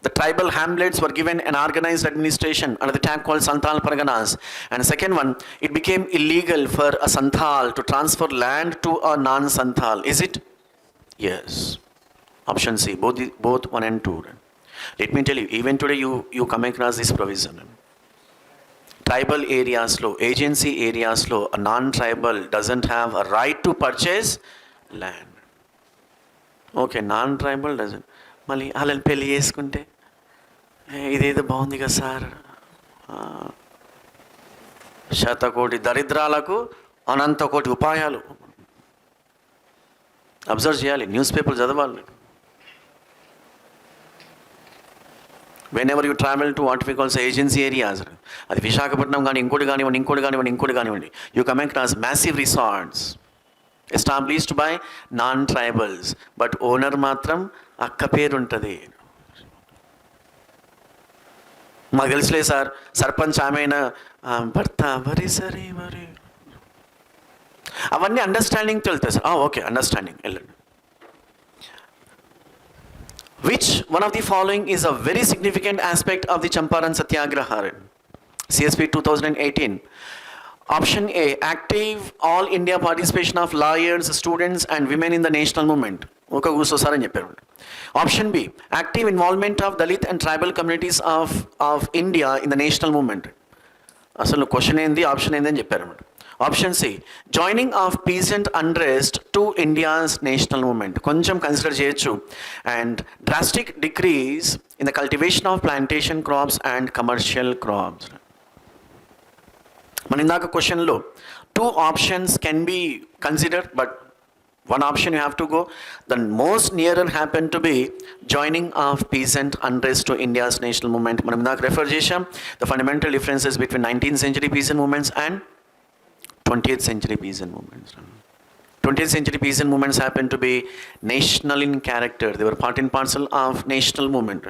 The tribal hamlets were given an organized administration under the tag called Santhal Parganas. And the second one, it became illegal for a Santhal to transfer land to a non-Santhal. Is it? Yes. Option C, both 1 and 2. Let me tell you, even today you come across this provision. Tribal areas lo, agency areas lo, a non-tribal doesn't have a right to purchase land. Okay, non-tribal doesn't. మళ్ళీ వాళ్ళని పెళ్ళి చేసుకుంటే ఇదేదో బాగుంది కదా sir, శతకోటి దరిద్రాలకు అనంత కోటి ఉపాయాలు. అబ్జర్వ్ చేయాలి, న్యూస్ పేపర్ చదవాలి. whenever you travel to what we call agency areas, అది విశాఖపట్నం కానీ ఇంకోటి కానివ్వండి, you come across massive resorts established by non-tribals, but owner మాత్రం అక్క పేరు ఉంటుంది. మాకు తెలుసులే సార్, సర్పంచ్ ఆమెన భర్త సరే అవన్నీ అండర్స్టాండింగ్ తెలుస్తాయి సార్. ఓకే, అండర్స్టాండింగ్ వెళ్ళండి. Which one of the following is a very significant aspect of the Champaran Satyagraha? CSP 2018. Option A, active all India participation of lawyers, students and women in the national movement. Okay, so sir అని చెప్పారు. Option B, active involvement of Dalit and tribal communities of India in the national movement. అసలు question ఏంది, option ఏంది అని చెప్పారు. Option C, joining of peasant unrest to India's national movement. కొంచెం consider చేయొచ్చు. And drastic decrease in the cultivation of plantation crops and commercial crops. మన ఇందాక క్వశ్చన్లో 2 options can be considered, but one option you have to go. The most nearer happened to be joining of peasant unrest to India's national movement. మనం ఇందాక refer చేశాం the fundamental differences between 19th century peasant movements and 20th century peasant movements. 20th century peasant movements happened to be national in character. They were part and parcel of national movement.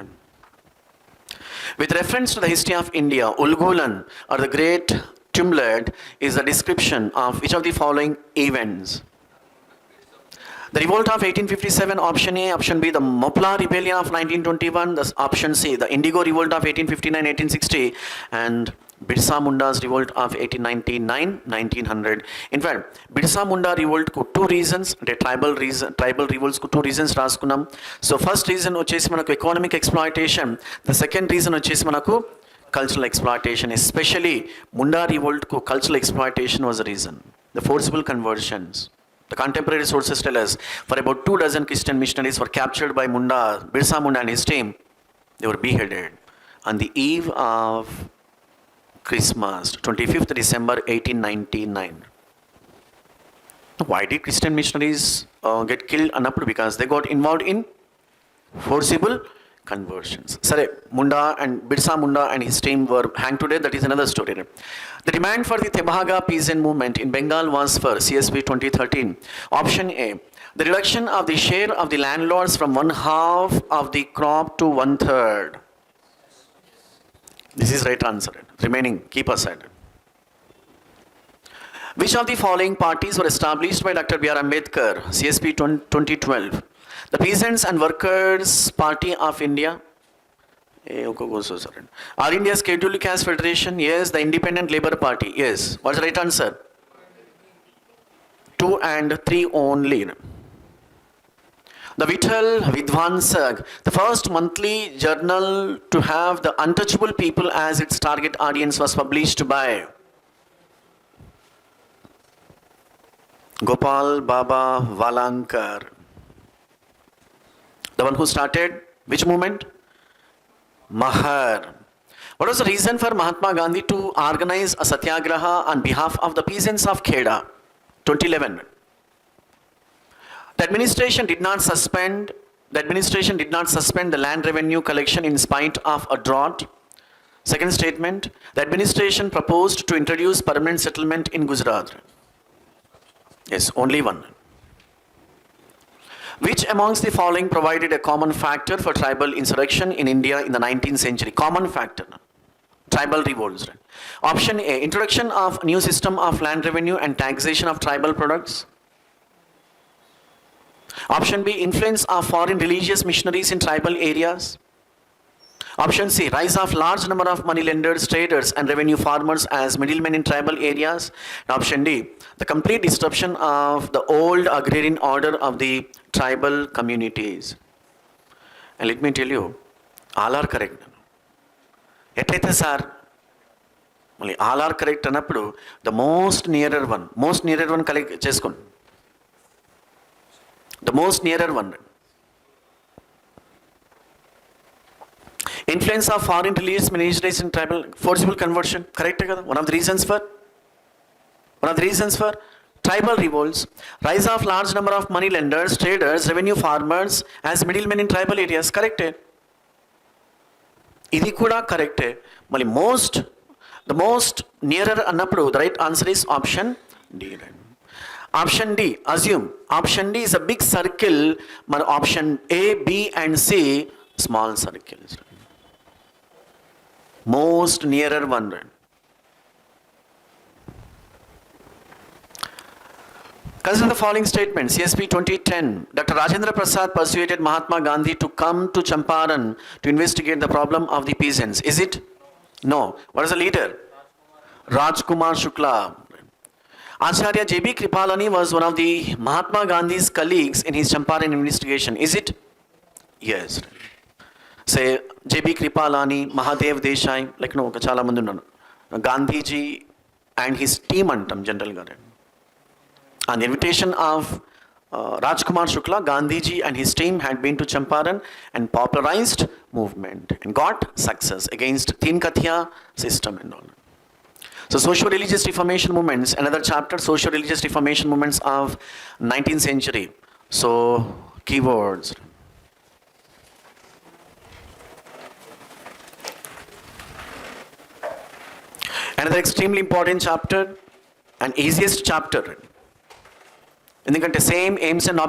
With reference to the history of India, Ulgulan or the Great Tumult is the description of which of the following events? The revolt of 1857, option A. Option B, the Mopla rebellion of 1921. The option C, the Indigo revolt of 1859-1860, and Birsa Munda's revolt of 1899-1900. In fact, Birsa Munda revolt ku 2 reasons, the tribal revolts ku 2 reasons raskunnam. So first reason vachesi manaku economic exploitation, the second reason vachesi manaku cultural exploitation. Especially Munda revolt ku cultural exploitation was the reason. The forcible conversions. The contemporary sources tell us for about 2 dozen Christian missionaries were captured by Birsa Munda and his team. They were beheaded on the eve of Christmas, 25th December 1899. Why did Christian missionaries get killed? Because they got involved in forcible conversions. Sare, Munda and Birsa Munda and his team were hanged to death. That is another story. The demand for the Tebaga peasant movement in Bengal was for CSP 2013. Option A, the reduction of the share of the landlords from 1/2 of the crop to 1/3. This is right answer. Remaining, keep aside. Which of the following parties were established by Dr. B.R. Ambedkar? CSP 2012. The Peasants and Workers Party of India. All India Scheduled Caste Federation. Yes. The Independent Labour Party. Yes. What's the right answer? 2 and 3 only. The Vittal Vidwansag, the first monthly journal to have the untouchable people as its target audience, was published by Gopal Baba Valankar. The one who started which movement? Mahar. What was the reason for Mahatma Gandhi to organize a satyagraha on behalf of the peasants of Kheda? 2011. The administration did not suspend the land revenue collection in spite of a drought. Second statement, the administration proposed to introduce permanent settlement in Gujarat. Yes, only one. Which amongst the following provided a common factor for tribal insurrection in India in the 19th century? Common factor. Tribal revolts. Option A, introduction of new system of land revenue and taxation of tribal products. Option B, influence of foreign religious missionaries in tribal areas. Option C, rise of large number of money lenders, traders and revenue farmers as middlemen in tribal areas. And option D, the complete disruption of the old agrarian order of the tribal communities. And let me tell you, all are correct. ఎట్లయితే sir మళ్ళీ all are correct అన్నప్పుడు the most nearer one collect చేసుకోండి. The most nearer one. Influence of foreign religious ministries in tribal forcible conversion కరెక్టే కదా. One of the reasons for tribal revolts, rise of large number of money lenders, traders, revenue farmers as middlemen in tribal areas. Correct. ఇది కూడా కరెక్టే. మళ్ళీ the most nearer అన్నప్పుడు the right answer is option D. Option D, assume option D is a big circle. మన option A, B and C small circles. Most nearer one. Consider the following statements. CSP 2010. Dr. Rajendra Prasad persuaded Mahatma Gandhi to come to Champaran to investigate the problem of the peasants. Is it? No. What is the leader? Rajkumar Shukla. Acharya J.B. Kripalani was one of the Mahatma Gandhi's colleagues in his Champaran investigation. Is it? Yes. Say J.B. Kripalani, Mahadev Desai, like no, chala mandi unnaru. Gandhiji and his team antam general ga. On the invitation of Rajkumar Shukla, Gandhiji and his team had been to Champaran and popularized movement and got success against Teen Kathiya system and all. So socio-religious reformation movements, another chapter, socio-religious reformation movements of 19th century. So keywords. Another extremely important chapter and easiest chapter. ఎందుకంటే same aims and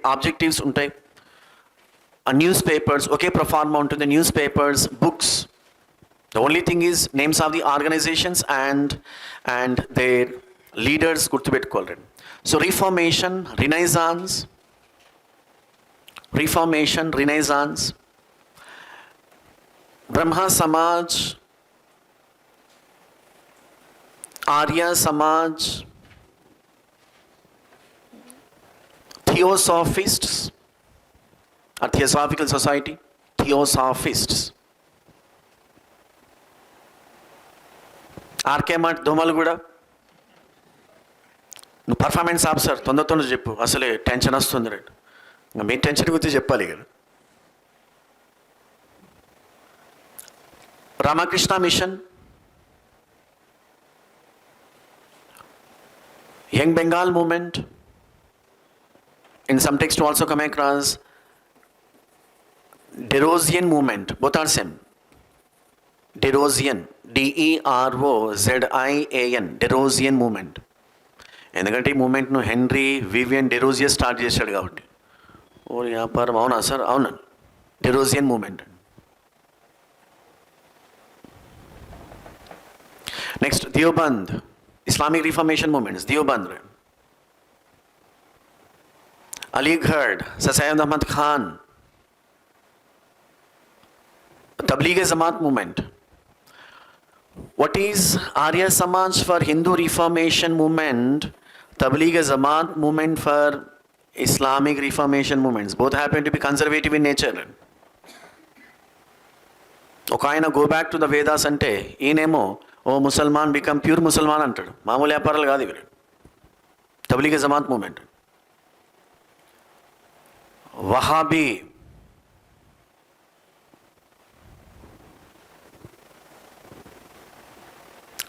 objectives ఉంటాయి. Newspapers ఒకే proforma ఉంటుంది. Newspapers, books, the only thing is names of the organisations and their leaders గుర్తుపెట్టుకోవాలి. So reformation, renaissance, Brahmo Samaj, Arya Samaj, Theosophists or Theosophical Society, Theosophists. R K Mutt Domalguda. నువ్వు performance officer, తొందర చెప్పు, అసలే tension వస్తుంది. Right, ఇంకా మీ టెన్షన్ గురించి చెప్పాలి కదా. Ramakrishna mission, young Bengal movement. In some text you also come across Derosian movement. Both are same. Derosian, Derozan, Derosian movement. ఎందుకంటే ఈ మూమెంట్ను హెన్రీ వివియన్ డెరోజియా స్టార్ట్ చేశాడు కాబట్టి. ఓ వ్యాపారం అవునా సార్? అవునా. Derozian movement. Next Deoband, Islamic reformation movements. Deoband, Aligarh, Sir Syed Ahmad Khan, Tabligh-e-Jamaat movement. What is Arya Samaj for Hindu Reformation movement? Tabligh-e-Jamaat movement for Islamic Reformation movements. Both happen to be conservative in nature. ఒక ఆయన go back to the Vedas అంటే ఈయనేమో ఓ ముసల్మాన్ become pure ముసల్మాన్ అంటాడు. మామూలు వ్యాపారాలు కాదు ఇవి. Tablighi Jamaat movement. Wahhabi.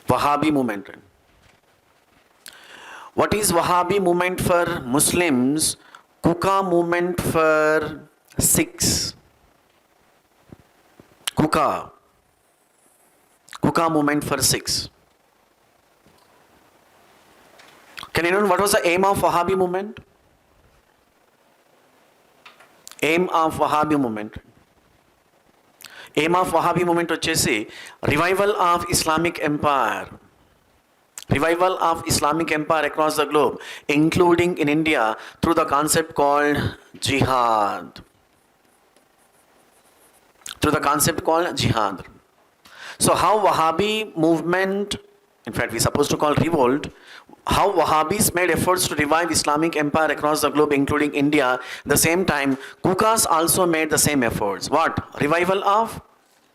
Wahhabi movement. What is Wahhabi movement for Muslims? Kuka movement for Sikhs. Kuka movement for Sikhs. Can you know what was the aim of Wahhabi movement? Aim of Wahhabi movement. Aim of Wahhabi movement వచ్చేసి revival of Islamic empire. Revival of Islamic empire across the globe, including in India, through the concept called jihad. Through the concept called jihad. So how Wahhabi movement, in fact we're supposed to call revolt, how Wahhabis made efforts to revive Islamic empire across the globe, including India. At the same time, Kukas also made the same efforts. What? Revival of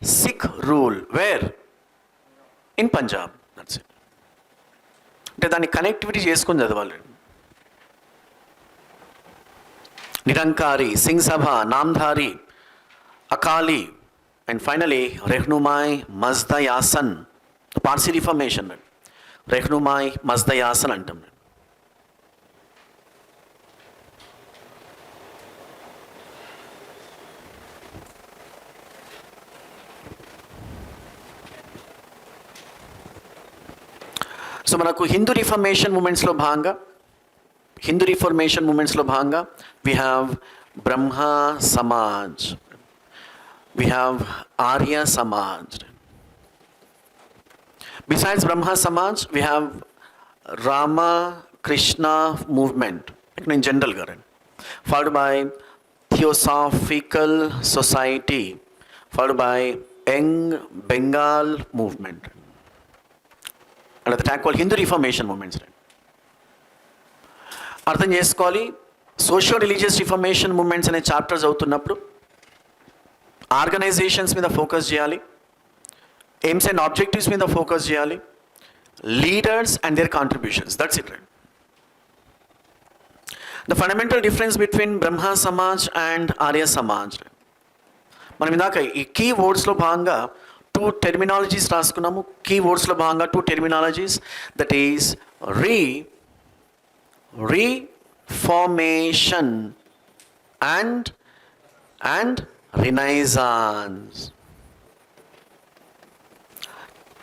Sikh rule. Where? In Punjab. That's it. అంటే దాన్ని connectivity చేసుకొని చదవాలి. నిరంకారి, సింగ్ సభ, నామ్ధారి, అకాలి, and finally రెహ్నుమాయ్ మజ్దయాసన్. Parsi reformation. రెహ్నుమాయ్ మజ్దయాసన్ అంటాం. So మనకు Hindu reformation మూమెంట్స్లో భాగంగా we have Brahma Samaj, we have Arya Samaj. Besides Brahma Samaj, we have Rama Krishna movement, in general, followed by Theosophical Society, followed by Young Bengal movement. And the tag called Hindu Reformation movements. అర్థం చేసుకోవాలి. Socio religious reformation movements అనే chapters అవుతున్నప్పుడు organizations మీద focus చేయాలి, aims and objectives మీద focus చేయాలి, leaders and their contributions. That's it. The fundamental difference between Brahmo Samaj and Arya Samaj. మనం ఇందాక ఈ కీ వర్డ్స్లో భాగంగా టూ టెర్మినాలజీస్ రాసుకున్నాము. కీ వర్డ్స్లో భాగంగా two terminologies, that is reformation and renaissance.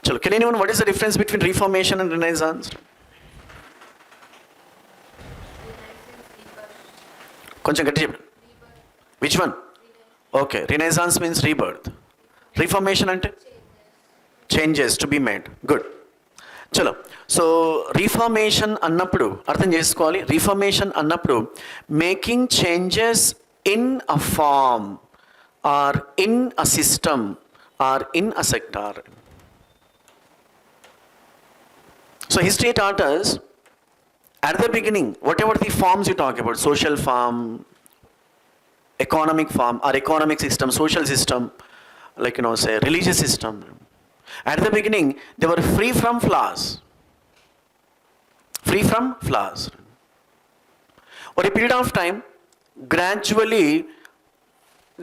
Chalo, can anyone, what is the difference between reformation and renaissance? Koncham gatti cheppanడి. Which one? Okay, renaissance means rebirth. Reformation ante changes to be made. Good. చలో, so reformation అన్నప్పుడు అర్థం చేసుకోవాలి. Reformation అన్నప్పుడు making changes in a form or in a system or in a sector. So history taught us at the beginning, whatever the forms you talk about, social form, economic form or economic system, social system, like say religious system, at the beginning they were free from flaws. Over a period of time, gradually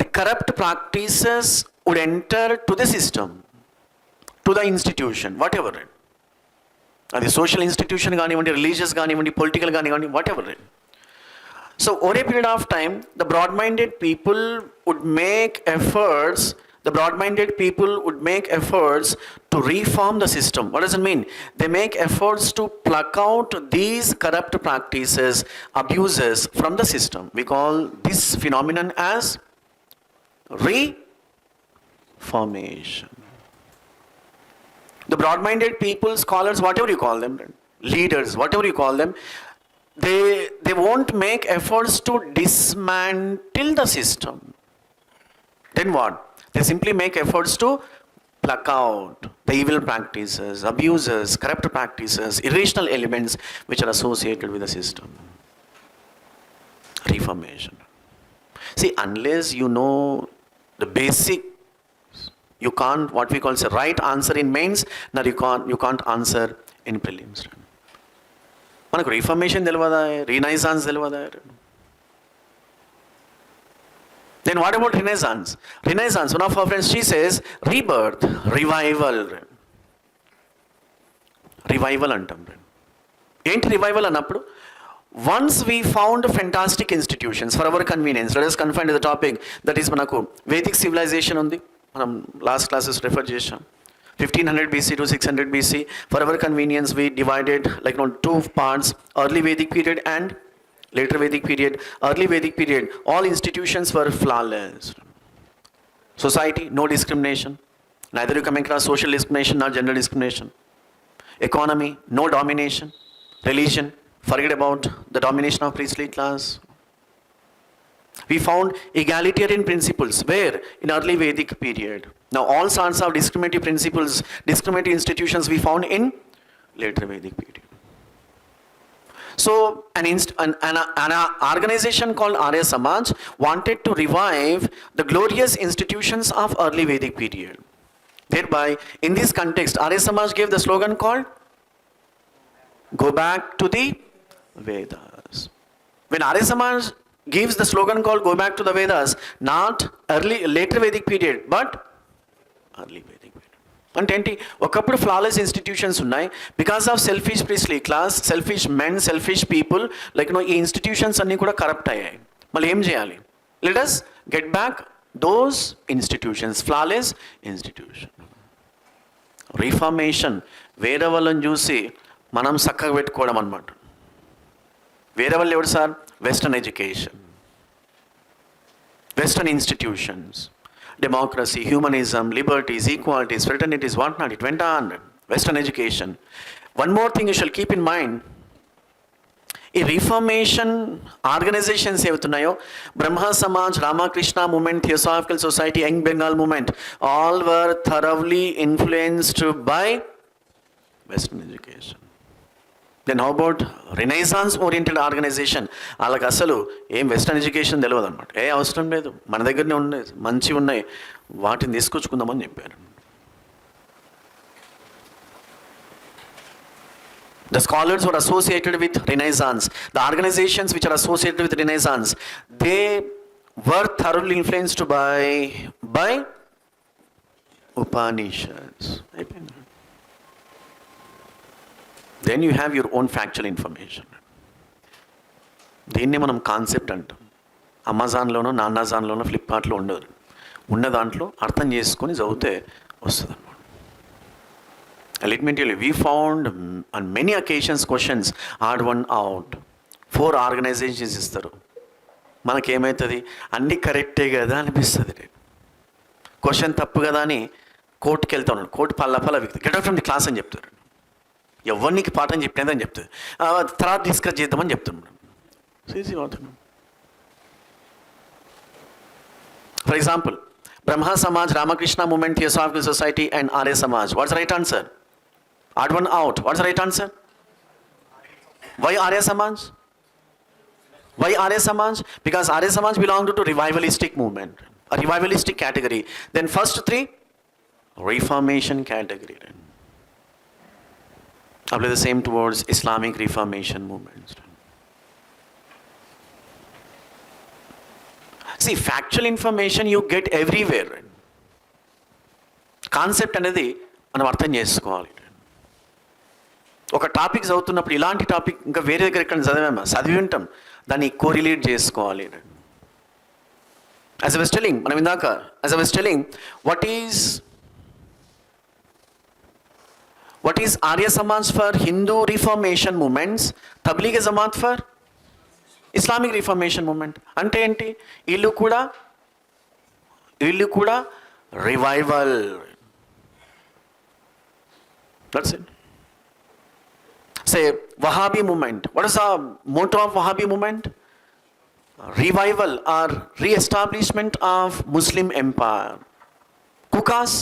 the corrupt practices would enter to the system, to the institution, whatever. The social institution gaanivandi, religious gaanivandi, political gaanivandi, whatever. So over a period of time, the broad-minded people would make efforts to reform the system. What does it mean? They make efforts to pluck out these corrupt practices, abuses from the system. We call this phenomenon as reformation. The broad-minded people, scholars, whatever you call them, leaders, whatever you call them, they won't make efforts to dismantle the system. Then what? They simply make efforts to pluck out the evil practices, abuses, corrupt practices, irrational elements which are associated with the system. Reformation. See, unless you know the basic, you can't, what we call, the right answer in mains, nor you can't answer in prelims. మనకు reformation తెలియదా, Renaissance తెలియదా? Then what about Renaissance? Renaissance, one of our friends, she says, rebirth, revival. Revival antam. Ain't revival annappudu? Once we found fantastic institutions for our convenience, let us confine to the topic that is manaku Vedic civilization undi. Manam last classes refer chesam. 1500 BC to 600 BC. For our convenience, we divided like two parts, early Vedic period and later Vedic period. Early Vedic period, all institutions were flawless. Society, no discrimination. Neither you come across social discrimination nor gender discrimination. Economy, no domination. Religion, forget about the domination of priestly class. We found egalitarian principles where in early Vedic period. Now all sorts of discriminatory principles, discriminatory institutions we found in later Vedic period. So an organization called Arya Samaj wanted to revive the glorious institutions of early Vedic period. Thereby, in this context, Arya Samaj gave the slogan called "Go back to the Vedas." When Arya Samaj gives the slogan called "Go back to the Vedas," not later Vedic period, but early Vedic period. అంటే ఏంటి, ఒకప్పుడు flawless institutions ఉన్నాయి. Because of selfish priestly class, selfish men, selfish people, like ఈ institutions అన్నీ కూడా corrupt అయ్యాయి. మళ్ళీ ఏం చేయాలి? Let us get back those institutions, flawless institution. Reformation వేరే వాళ్ళని చూసి మనం చక్కగా పెట్టుకోవడం అనమాట. వేరే వాళ్ళు ఎవరు sir? Western education, western institutions, democracy, humanism, liberties, equalities, fraternities, whatnot. It went on. Western education. One more thing you shall keep in mind. ఈ రిఫార్మేషన్ ఆర్గనైజేషన్స్ ఏవైతున్నాయో, Brahmo Samaj, Ramakrishna movement, theosophical Society, young Bengal movement, all were thoroughly influenced by western education. Then how about renaissance oriented organisation? వాళ్ళకి అసలు ఏం western education తెలియదు అనమాట. అవసరం లేదు, మన దగ్గరనే ఉన్నాయి, మంచివి ఉన్నాయి, వాటిని తీసుకొచ్చుకుందామని చెప్పారు. The scholars were associated with Renaissance. The organizations which are associated with Renaissance, they were thoroughly influenced by Upanishads. Then you have your own factual information. దీన్ని మనం కాన్సెప్ట్ అంటాం. అమెజాన్లోనో, నానాజాన్లోనో, ఫ్లిప్కార్ట్లో ఉండదు. ఉన్న దాంట్లో అర్థం చేసుకొని చదివితే వస్తుంది అనమాట. Let me tell you, we found on many occasions questions odd one out. 4 organizations ఇస్తారు. మనకేమవుతుంది, అన్నీ కరెక్టే కదా అనిపిస్తుంది. క్వశ్చన్ తప్పు కదా అని కోర్టుకి వెళ్తా ఉన్నాడు. కోర్టు పల్ల వ్యక్తి get out from the class అని చెప్తారు. ఎవరికి పాఠం చెప్పినదని చెప్తుంది, తర్వాత డిస్కస్ చేద్దామని చెప్తున్నాడు. For example, Brahmo Samaj, Ramakrishna movement, theosophical society and Arya Samaj. What's the right answer? Odd one out. What's the right answer? Why Arya Samaj? Why Arya Samaj? Because Arya Samaj belonged to revivalistic movement, a revivalistic category. Then first 3, Reformation category. Apply the same towards Islamic Reformation movements. See, factual information you get everywhere. Concept అనేది మనం అర్థం చేసుకోవాలి. ఒక topic చదువుతున్నప్పుడు ఇలాంటి topic ఇంకా వేరే దగ్గర ఎక్కడ చదివి ఉంటాం, దాన్ని కోరిలేట్ చేసుకోవాలి. యాజ్ ఐ వాస్ టెల్లింగ్, మనం ఇందాక as I was telling, what is Arya Samaj for Hindu reformation movements, Tablighi Jamaat for Islamic reformation movement. అంటే ఏంటి? వీళ్ళు కూడా revival. That's it. Say Wahhabi movement. What is the motto of Wahhabi movement? Revival or re-establishment of Muslim empire. Kukas,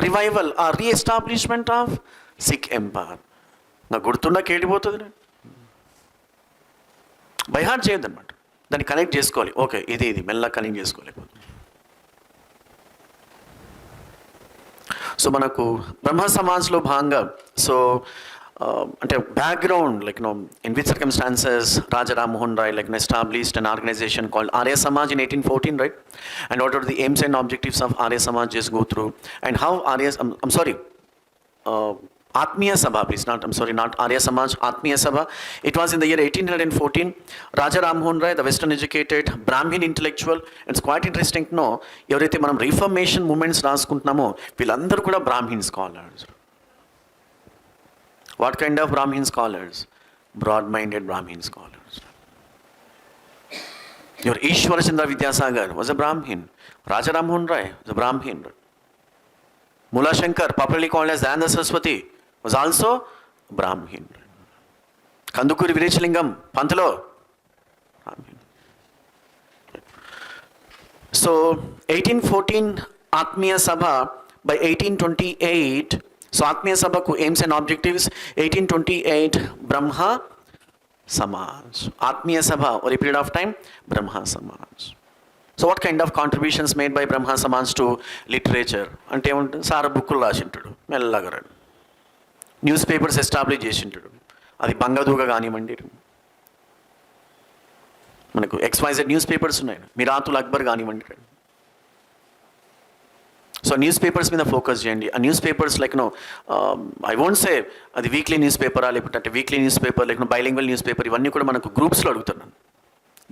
revival or re-establishment of Sikh empire. నా గుర్తున్నా కేడిపోతుంది. By heart చేయొద్దన్నమాట, దాన్ని connect చేసుకోవాలి. Okay, ఇది మెల్లగా connect చేసుకోలేకపోతుంది. So మనకు బ్రహ్మ సమాజ్లో భాగంగా, so అంటే background, like, in which circumstances Raja Ram Mohan Rai, like, established an organization called Arya Samaj in 1814, right? And what are the aims and objectives of Arya Samaj? Just go through. And how Arya, I'm sorry, Atmiya Sabha, please, not Arya Samaj, Atmiya Sabha. It was in the year 1814. Raja Ram Mohan Rai, the Western educated Brahmin intellectual. It's quite interesting to know, ఎవరైతే మనం reformation moments రాసుకుంటున్నామో వీళ్ళందరూ కూడా Brahmin scholars. What kind of Brahmin scholars? Broad-minded Brahmin scholars. Your Ishwar Chandra Vidyasagar was a Brahmin. Raja Ram Mohan Rai was a Brahmin. Mula Shankar, popularly called as Dayanda Saraswati, was also Brahmin. Kandukuri Virichalingam, Pantalo, Brahmin. So, 1814 Atmiya Sabha, by 1828, so Atmiya Sabha ku aims and objectives, 1828 Brahma Samaj. Atmiya Sabha, over a period of time, Brahma Samaj. So what kind of contributions made by Brahma Samaj to literature? అంటే ఏమంటుంది, sir బుక్కులు రాసింటాడు మెల్లగా, news papers establish చేసింటాడు, అది బంగదూగ కానివ్వండి, మనకు XYZ news papers ఉన్నాయి, మిరాతుల్ అక్బర్ కానివ్వండి. So news papers మీద ఫోకస్ చేయండి. ఆ news papers like I won't say అది వీక్లీ న్యూస్ పేపరా, లేకుంటే వీక్లీ న్యూస్ పేపర్, లేకుంటే బైలింగ్వల్ న్యూస్ పేపర్, ఇవన్నీ కూడా మనకు గ్రూప్స్లో అడుగుతున్నాను.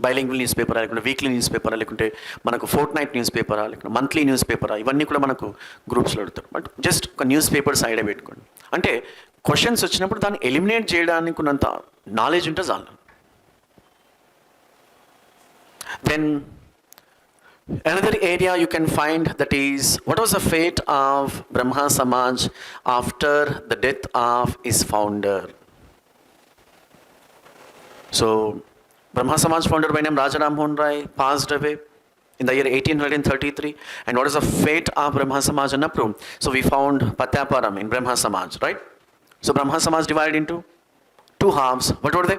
బైలింగ్వల్ న్యూస్ పేపరా, లేకుంటే వీక్లీ న్యూస్ పేపరా, లేకుంటే మనకు ఫోర్ట్ నైట్ న్యూస్ పేపరా, లేకుంటే మంత్లీ న్యూస్ పేపరా, ఇవన్నీ కూడా మనకు గ్రూప్స్లో అడుగుతారు. బట్ జస్ట్ ఒక న్యూస్ పేపర్స్ ఐడియా పెట్టుకోండి. అంటే క్వశ్చన్స్ వచ్చినప్పుడు దాన్ని ఎలిమినేట్ చేయడానికి ఉన్నంత నాలెడ్జ్ ఉంటే చాలు. Then another area you can find, that is, what was the fate of Brahma Samaj after the death of its founder? So, Brahma Samaj founder by name Raja Ram Mohan Rai passed away in the year 1833. And what is the fate of Brahma Samaj annapru? So, we found Patyaparam in Brahma Samaj, right? So, Brahma Samaj divided into two halves. What were they?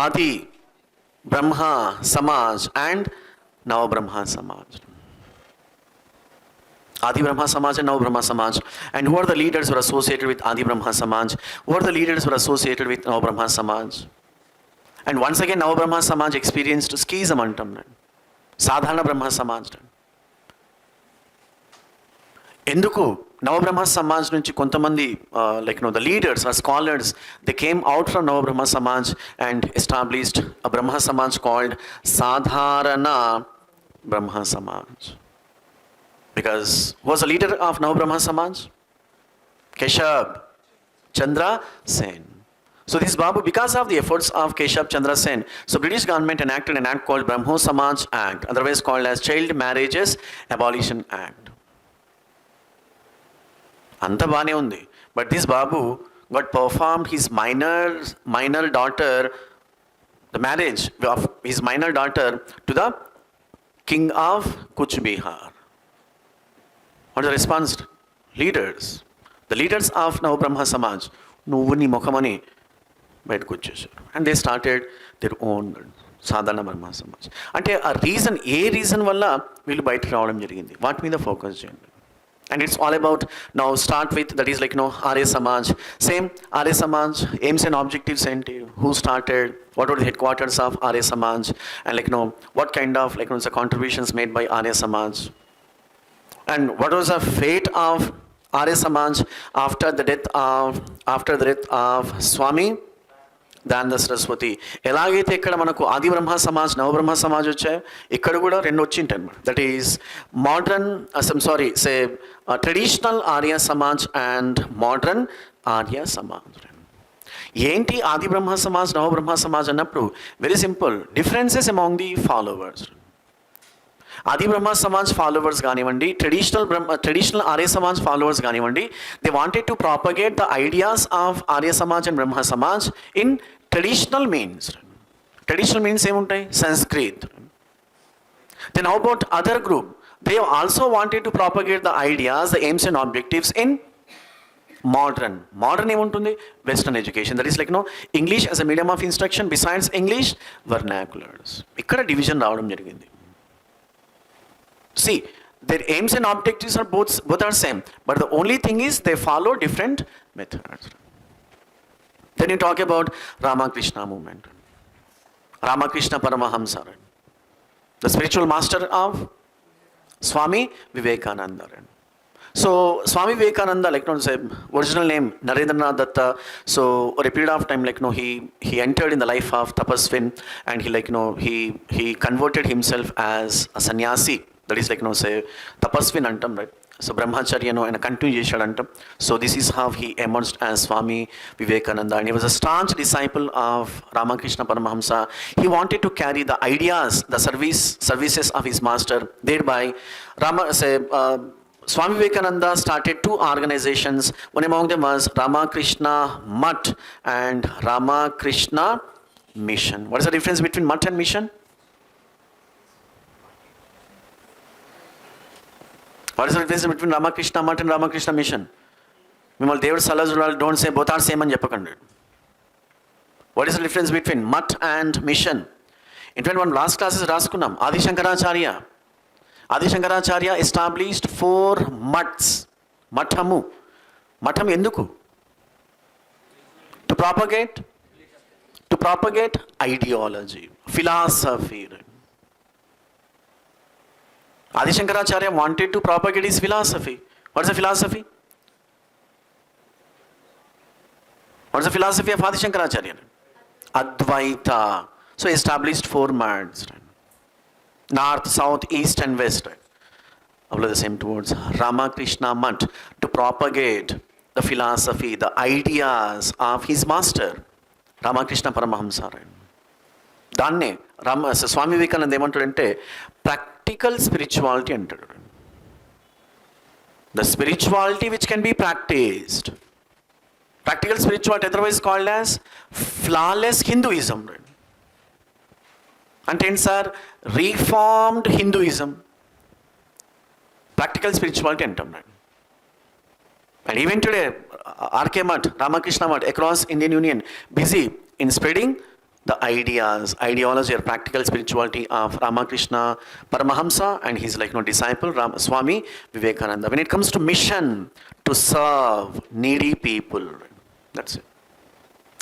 Adi Brahma Samaj and Now Brahma Samaj. Adi Brahma Samaj and Now Brahma Samaj. And who are the leaders who are associated with Adi Brahma Samaj? Who are the leaders who are associated with Now Brahma Samaj? And once again, Now Brahma Samaj experienced schism antam. Sadharana Brahma Samaj. ఎందుకు నవబ్రహ్మ సమాజ్ నుంచి కొంతమంది the leaders or scholars, they came out from Navabrahma Samaj and established a Brahma Samaj called Sadharana Brahma Samaj. Because who was the leader of Navabrahma Samaj? Keshab Chandra Sen. So this Babu, because of the efforts of Keshab Chandra Sen, so British government enacted an act called Brahmo Samaj Act, otherwise called as Child Marriages Abolition Act. అంత బాగానే ఉంది. But this Babu got performed his minor daughter, the marriage of his minor daughter to the king of Kuch Bihar. What is the response? The leaders of Now Brahma Samaj, నువ్వు నీ ముఖమని బయటకు వచ్చేసారు. And they started their own సాధారణ బ్రహ్మ సమాజ్. అంటే ఆ reason, ఏ reason వల్ల వీళ్ళు బయటకు రావడం జరిగింది, వాటి మీద ఫోకస్ చేయండి. And it's all about, now start with, that is Arya Samaj. Same Arya Samaj, aims and objectives, and who started, what were the headquarters of Arya Samaj, and what kind of the contributions made by Arya Samaj. And what was the fate of Arya Samaj after the death of Swami Dayanda Saraswati. ఎలాగైతే ఇక్కడ మనకు ఆది బ్రహ్మ సమాజ్, నవబ్రహ్మ సమాజ్ వచ్చాయి, ఇక్కడ కూడా రెండు వచ్చింటాయి అన్నమాట. That is modern, traditional Arya Samaj and modern Arya Samaj. ఏంటి ఆది బ్రహ్మ సమాజ్, నవబ్రహ్మ సమాజ్ అన్నప్పుడు very simple, differences among the followers. Adi Brahmo Samaj followers కానివ్వండి, ట్రెడిషనల్ ఆర్య సమాజ్ ఫాలోవర్స్ కానివ్వండి, they wanted to propagate the ideas of Arya Samaj and Brahmo Samaj in traditional means. Traditional means ఏముంటాయి? Sanskrit. Then how about other group? They also wanted to propagate the ideas, the AIIMS and objectives in modern ఏముంటుంది? Western education. That is English as a medium of instruction, besides English vernaculars. ఇక్కడ division రావడం జరిగింది. See, their aims and objectives are both are same, but the only thing is they follow different methods. Then you talk about Ramakrishna movement. Ramakrishna Paramahamsa, the spiritual master of Swami Vivekananda. So Swami Vivekananda, like say original name Narendranath Datta. So over a period of time, he entered in the life of Tapasvin, and he converted himself as a sannyasi. That is say Tapasvin antam, right? So Brahmacharya and continue antam. So this is how he emerged as Swami Vivekananda, and he was a staunch disciple of Ramakrishna Paramahamsa. He wanted to carry the ideas, the services of his master. Thereby, Swami Vivekananda started two organizations. One among them was Ramakrishna Mutt and Ramakrishna Mission. What is the difference between Mutt and Mission? What is the difference between Ramakrishna Mutt and Ramakrishna Mission? Mimal David Salazar don't say both are same and Japakand. What is the difference between Mutt and Mission? In fact, one last class is Raskunam, Adi Shankaracharya. Adi Shankaracharya established 4 mutts. Mattamu. Mattam enduku? To propagate ideology, philosophy. Adi Shankaracharya wanted to propagate his philosophy. What is the philosophy? What is the philosophy of Adi Shankaracharya? Advaita. So he established 4 mutts. North, South, East and West. Apply the same towards Ramakrishna Mutt to propagate the philosophy, the ideas of his master, Ramakrishna Paramahamsa. Danne Swami Vivekananda emantarante practical spirituality antaru. The spirituality which can be practiced. Practical spirituality otherwise called as flawless Hinduism. And sir, reformed Hinduism. Practical spirituality antam. And even today, RK Mutt, Ramakrishna Mutt across Indian Union busy in spreading the ideology or practical spirituality of Ramakrishna Paramahamsa and his disciple Swami Vivekananda. When it comes to mission, to serve needy people, that's it.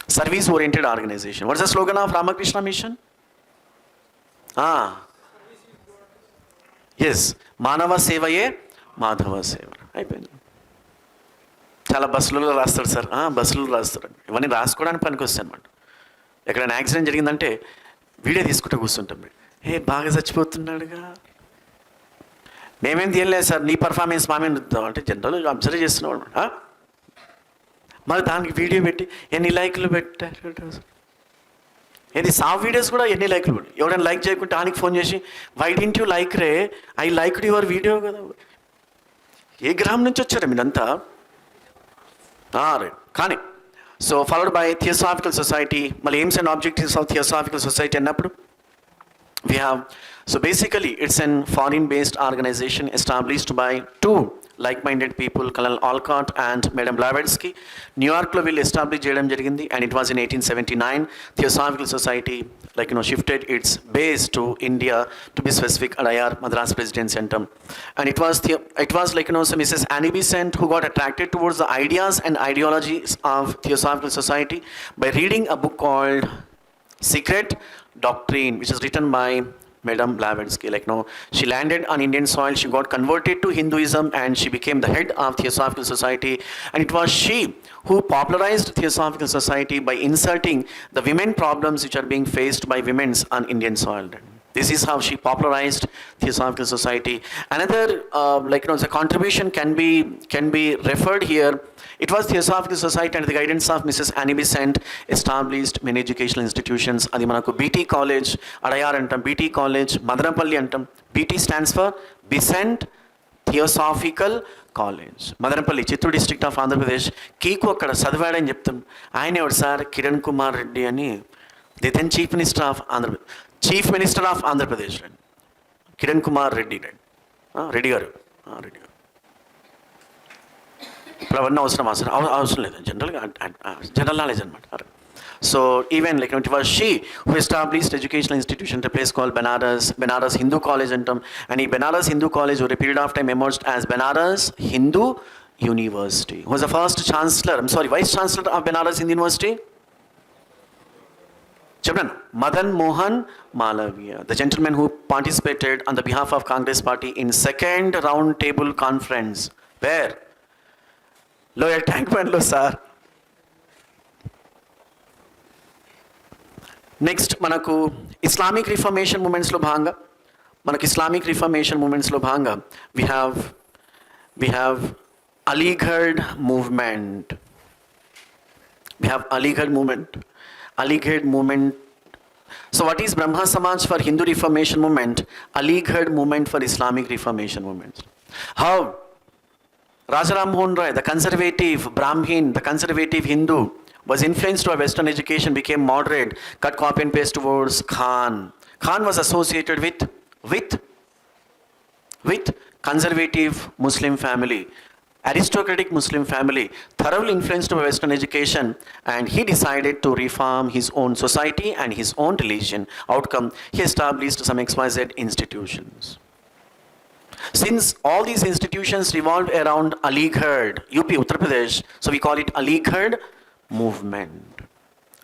Service oriented organization. What's the slogan of Ramakrishna Mission? Yes, Manava Sevaye, Madhava Seva. అయిపోయింది. చాలా బస్సులలో రాస్తాడు sir, బస్సులు రాస్తాడు. ఇవన్నీ రాసుకోవడానికి పనికి వస్తాయి అనమాట. ఎక్కడైనా యాక్సిడెంట్ జరిగిందంటే వీడియో తీసుకుంటూ కూర్చుంటాం. బాగా చచ్చిపోతున్నాడుగా, మేమేం తీయలేదు సార్, నీ పర్ఫార్మెన్స్ మామేం అంటే జనరల్ అబ్జర్వ్ చేస్తున్నాం అనమాట. మరి దానికి వీడియో పెట్టి ఎన్ని లైక్లు పెట్టారు. ఏది సాఫ్ వీడియోస్ కూడా ఎన్ని లైక్లు పెట్టి, ఎవరైనా లైక్ చేయకుంటే ఆనికి ఫోన్ చేసి వై డింట్ యూ లైక్ రే, ఐ లైక్డ్ యువర్ వీడియో కదా. ఏ గ్రహం నుంచి వచ్చారా మీరంతా? రైట్. కానీ so followed by Theosophical Society. మళ్ళీ aims and objectives of Theosophical Society అన్నప్పుడు we have, so basically it's an foreign based organization established by 2 like-minded people, Colonel Olcott and Madam Blavatsky. New York lo will establish చేయడం జరిగింది, and it was in 1879. Theosophical Society shifted its base to India, to be specific Adayar Madras Presidency Center. And it was so Mrs. Annie Besant who got attracted towards the ideas and ideologies of Theosophical Society by reading a book called Secret Doctrine, which is written by Madam Blavatsky. She landed on Indian soil, she got converted to Hinduism, and she became the head of Theosophical Society. And it was she who popularized Theosophical Society by inserting the women problems which are being faced by women on Indian soil. This is how she popularized Theosophical Society. Another the contribution can be referred here. It was Theosophical Society under the guidance of Mrs. Annie Besant established many educational institutions. Adi manaku BT College, Adayar antam, BT College, Madanapalli antam. BT stands for Besant Theosophical College. Madanapalli, Chittoor district of Andhra Pradesh. Keeku akkada చదివాడని చెప్తాం. ఆయన ఎవరు sir? Kiran Kumar Reddy అని, the then chief minister of Andhra Pradesh. Kiran Kumar Reddy Reddy garu. ఇప్పుడు అవన్నీ అవసరం లేదు, general knowledge అనమాట. So even it was she who established educational institution at a place called Benares Hindu College antam. And Benares Hindu College over a period of time emerged as Benares Hindu University. Who was the first vice chancellor of Benares Hindu University? చెప్పండి. Madan Mohan Malaviya, the gentleman who participated on the behalf of Congress party in second round table conference. Where? Lower Tank Bandlo, sir. Next మనకు Islamic reformation మూమెంట్స్లో భాగంగా we have Aligarh movement. Aligarh movement. So what is Brahma Samaj for Hindu Reformation movement? Aligarh movement for Islamic Reformation movement. How Rajaram Mohan Roy, the conservative Brahmin, the conservative Hindu, was influenced by Western education, became moderate, cut copy and paste towards Khan. Khan was associated with conservative Muslim family, aristocratic Muslim family, thoroughly influenced by Western education, and he decided to reform his own society and his own religion. Outcome, he established some XYZ institutions. Since all these institutions revolved around Aligarh, UP, Uttar Pradesh, so we call it Aligarh movement.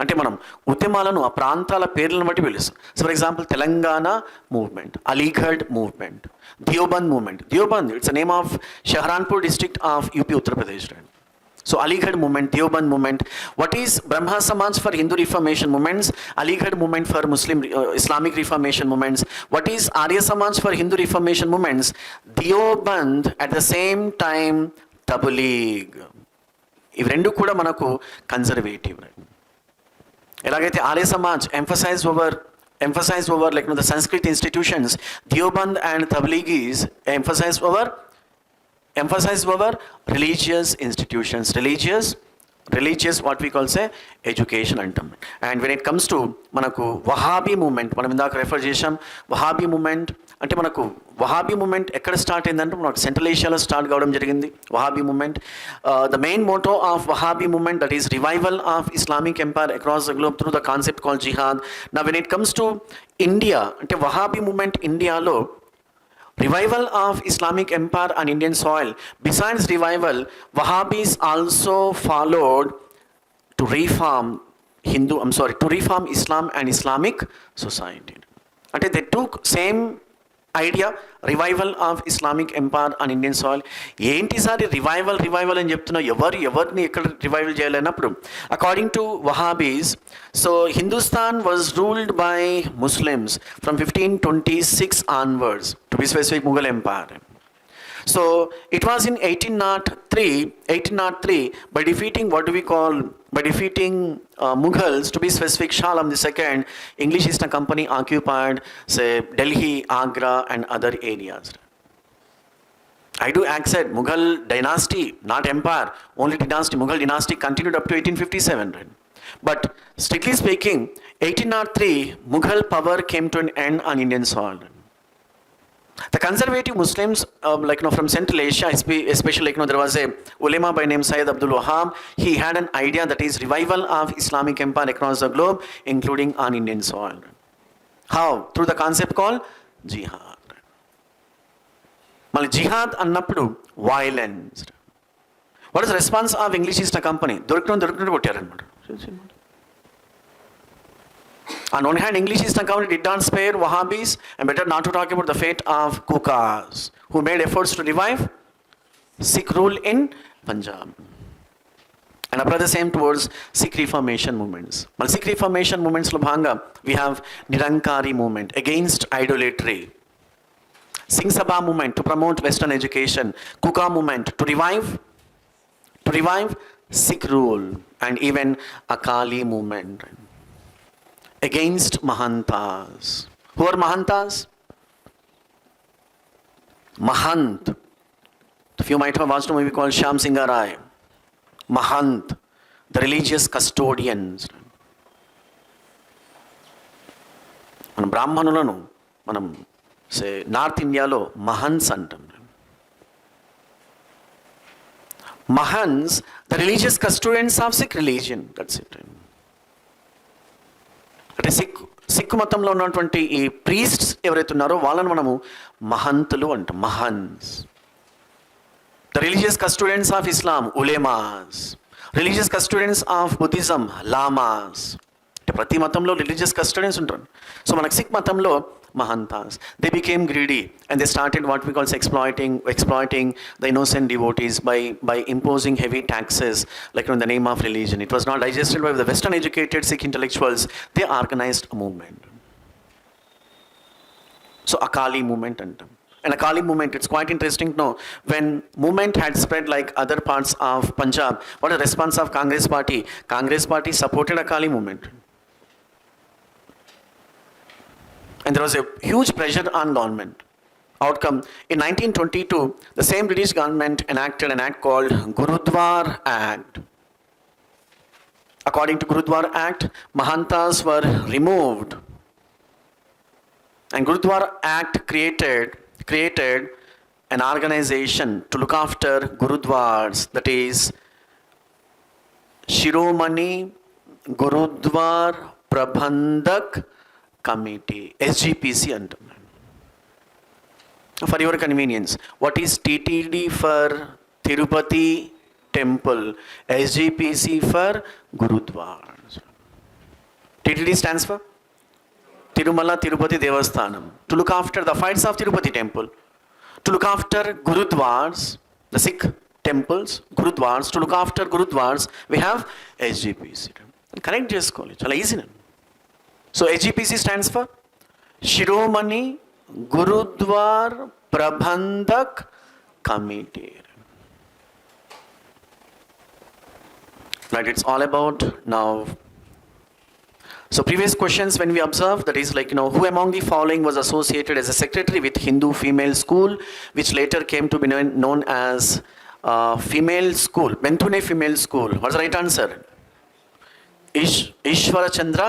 అంటే మనం ఉద్యమాలను ఆ ప్రాంతాల పేర్లను బట్టి పిలుస్తాం. So for example Telangana movement, Aligarh movement, Deoband movement. Deoband, it's name of Saharanpur district of UP Uttar Pradesh. So Aligarh movement, Deoband movement. What is Brahmo Samaj for Hindu reformation movements, Aligarh movement for Muslim Islamic reformation movements. What is Arya Samaj for Hindu reformation movements, Deoband at the same time Tablighi. ఇవి రెండు కూడా మనకు conservative. ఎలాగైతే Arya Samaj emphasized over like the Sanskrit institutions, Deoband and Tabligis emphasized over religious institutions, religious what we call say education antam. And when it comes to manaku Wahhabi movement, మనం ఇందాక refer చేశాం. Wahhabi movement అంటే మనకు Wahabi moment ఎక్కడ start అయిందంటే మనకు central ఏషియాలో start కావడం జరిగింది. Wahhabi movement, the main motto of Wahhabi movement, that is revival of Islamic empire across the globe through the concept call jihad. నా when it comes to India అంటే Wahhabi movement ఇండియాలో revival of Islamic empire on Indian soil. Besides revival, Wahhabis also followed to reform Islam and Islamic society. అంటే they took same idea, revival of Islamic empire on Indian soil. ఏంటి sir revival అని చెప్తున్నా, ఎవరిని ఎక్కడ revival చేయాలన్నప్పుడు according to Wahhabis, so Hindustan was ruled by Muslims from 1526 onwards, to be specific Mughal empire. So it was in 1803 by defeating Mughals, to be specific Shah Alam II, English East India Company occupied say Delhi, Agra and other areas. I do accept Mughal dynasty, not empire, only dynasty. Mughal dynasty continued up to 1857. Right? But strictly speaking, 1803 Mughal power came to an end on Indian soil. The conservative Muslims, from Central Asia, especially, there was a ulema by name Syed Abdul Wahab. He had an idea that is revival of Islamic empire across the globe, including on Indian soil. How? Through the concept called jihad. Mali jihad annappudu violence. What is the response of English East India Company? Doruktundu kottaranamata. On one hand, English East India Company did not spare Wahhabis, and better not to talk about the fate of Kukas, who made efforts to revive Sikh rule in Punjab. And apply the same towards Sikh Reformation movements. Well, Sikh Reformation movements lo bhanga, we have Nirankari movement against idolatry, Singh Sabha movement to promote Western education, Kuka movement to revive Sikh rule, and even Akali movement against Mahantas. Who are Mahantas? Mahant. A few might have watched a movie called Shyam Singh Rai. Mahant, the religious custodians. మనం బ్రాహ్మణులను మనం north ఇండియాలో మహన్స్ అంటాం. Mahants, the religious custodians of Sikh religion. That's it. అంటే sick మతంలో ఉన్నటువంటి ఈ priests ఎవరైతే ఉన్నారో వాళ్ళని మనము మహంతులు అంటాం. మహన్స్. The religious custodians of Islam ulemas, religious custodians of Buddhism lamas, అంటే ప్రతి మతంలో రిలీజియస్ కస్టడియన్స్ ఉంటారు. సో మనకు సిక్ మతంలో Mahantas, they became greedy and they started what we call exploiting the innocent devotees by imposing heavy taxes, like in the name of religion. It was not digested by the Western educated Sikh intellectuals. They organized a movement. So Akali movement and Akali movement, it's quite interesting to know, when movement had spread like other parts of Punjab, what a response of Congress party. Congress party supported Akali movement. And there was a huge pressure on government. Outcome, in 1922, the same British government enacted an act called Gurudwar Act. According to Gurudwar Act, Mahantas were removed. And Gurudwar Act created an organization to look after Gurudwars, that is Shiromani Gurudwar Prabandhak Committee, SGPC అంటాం. For your convenience, what is TTD for Tirupati Temple, SGPC for Gurudwars. TTD stands for Tirumala Tirupati Devasthanam, to look after the fights of Tirupati Temple, to look after Gurudwars, the Sikh temples, Gurudwars, to look after Gurudwars, we have SGPC. Connect చేసుకోవాలి, చాలా easy. So SGPC stands for Shiromani Gurudwar Prabandhak Committee. Right, it's all about now. So previous questions when we observe, that is like, who among the following was associated as a secretary with Hindu female school, which later came to be known as female school, Bentune female school. What's the right answer? Ishwara Chandra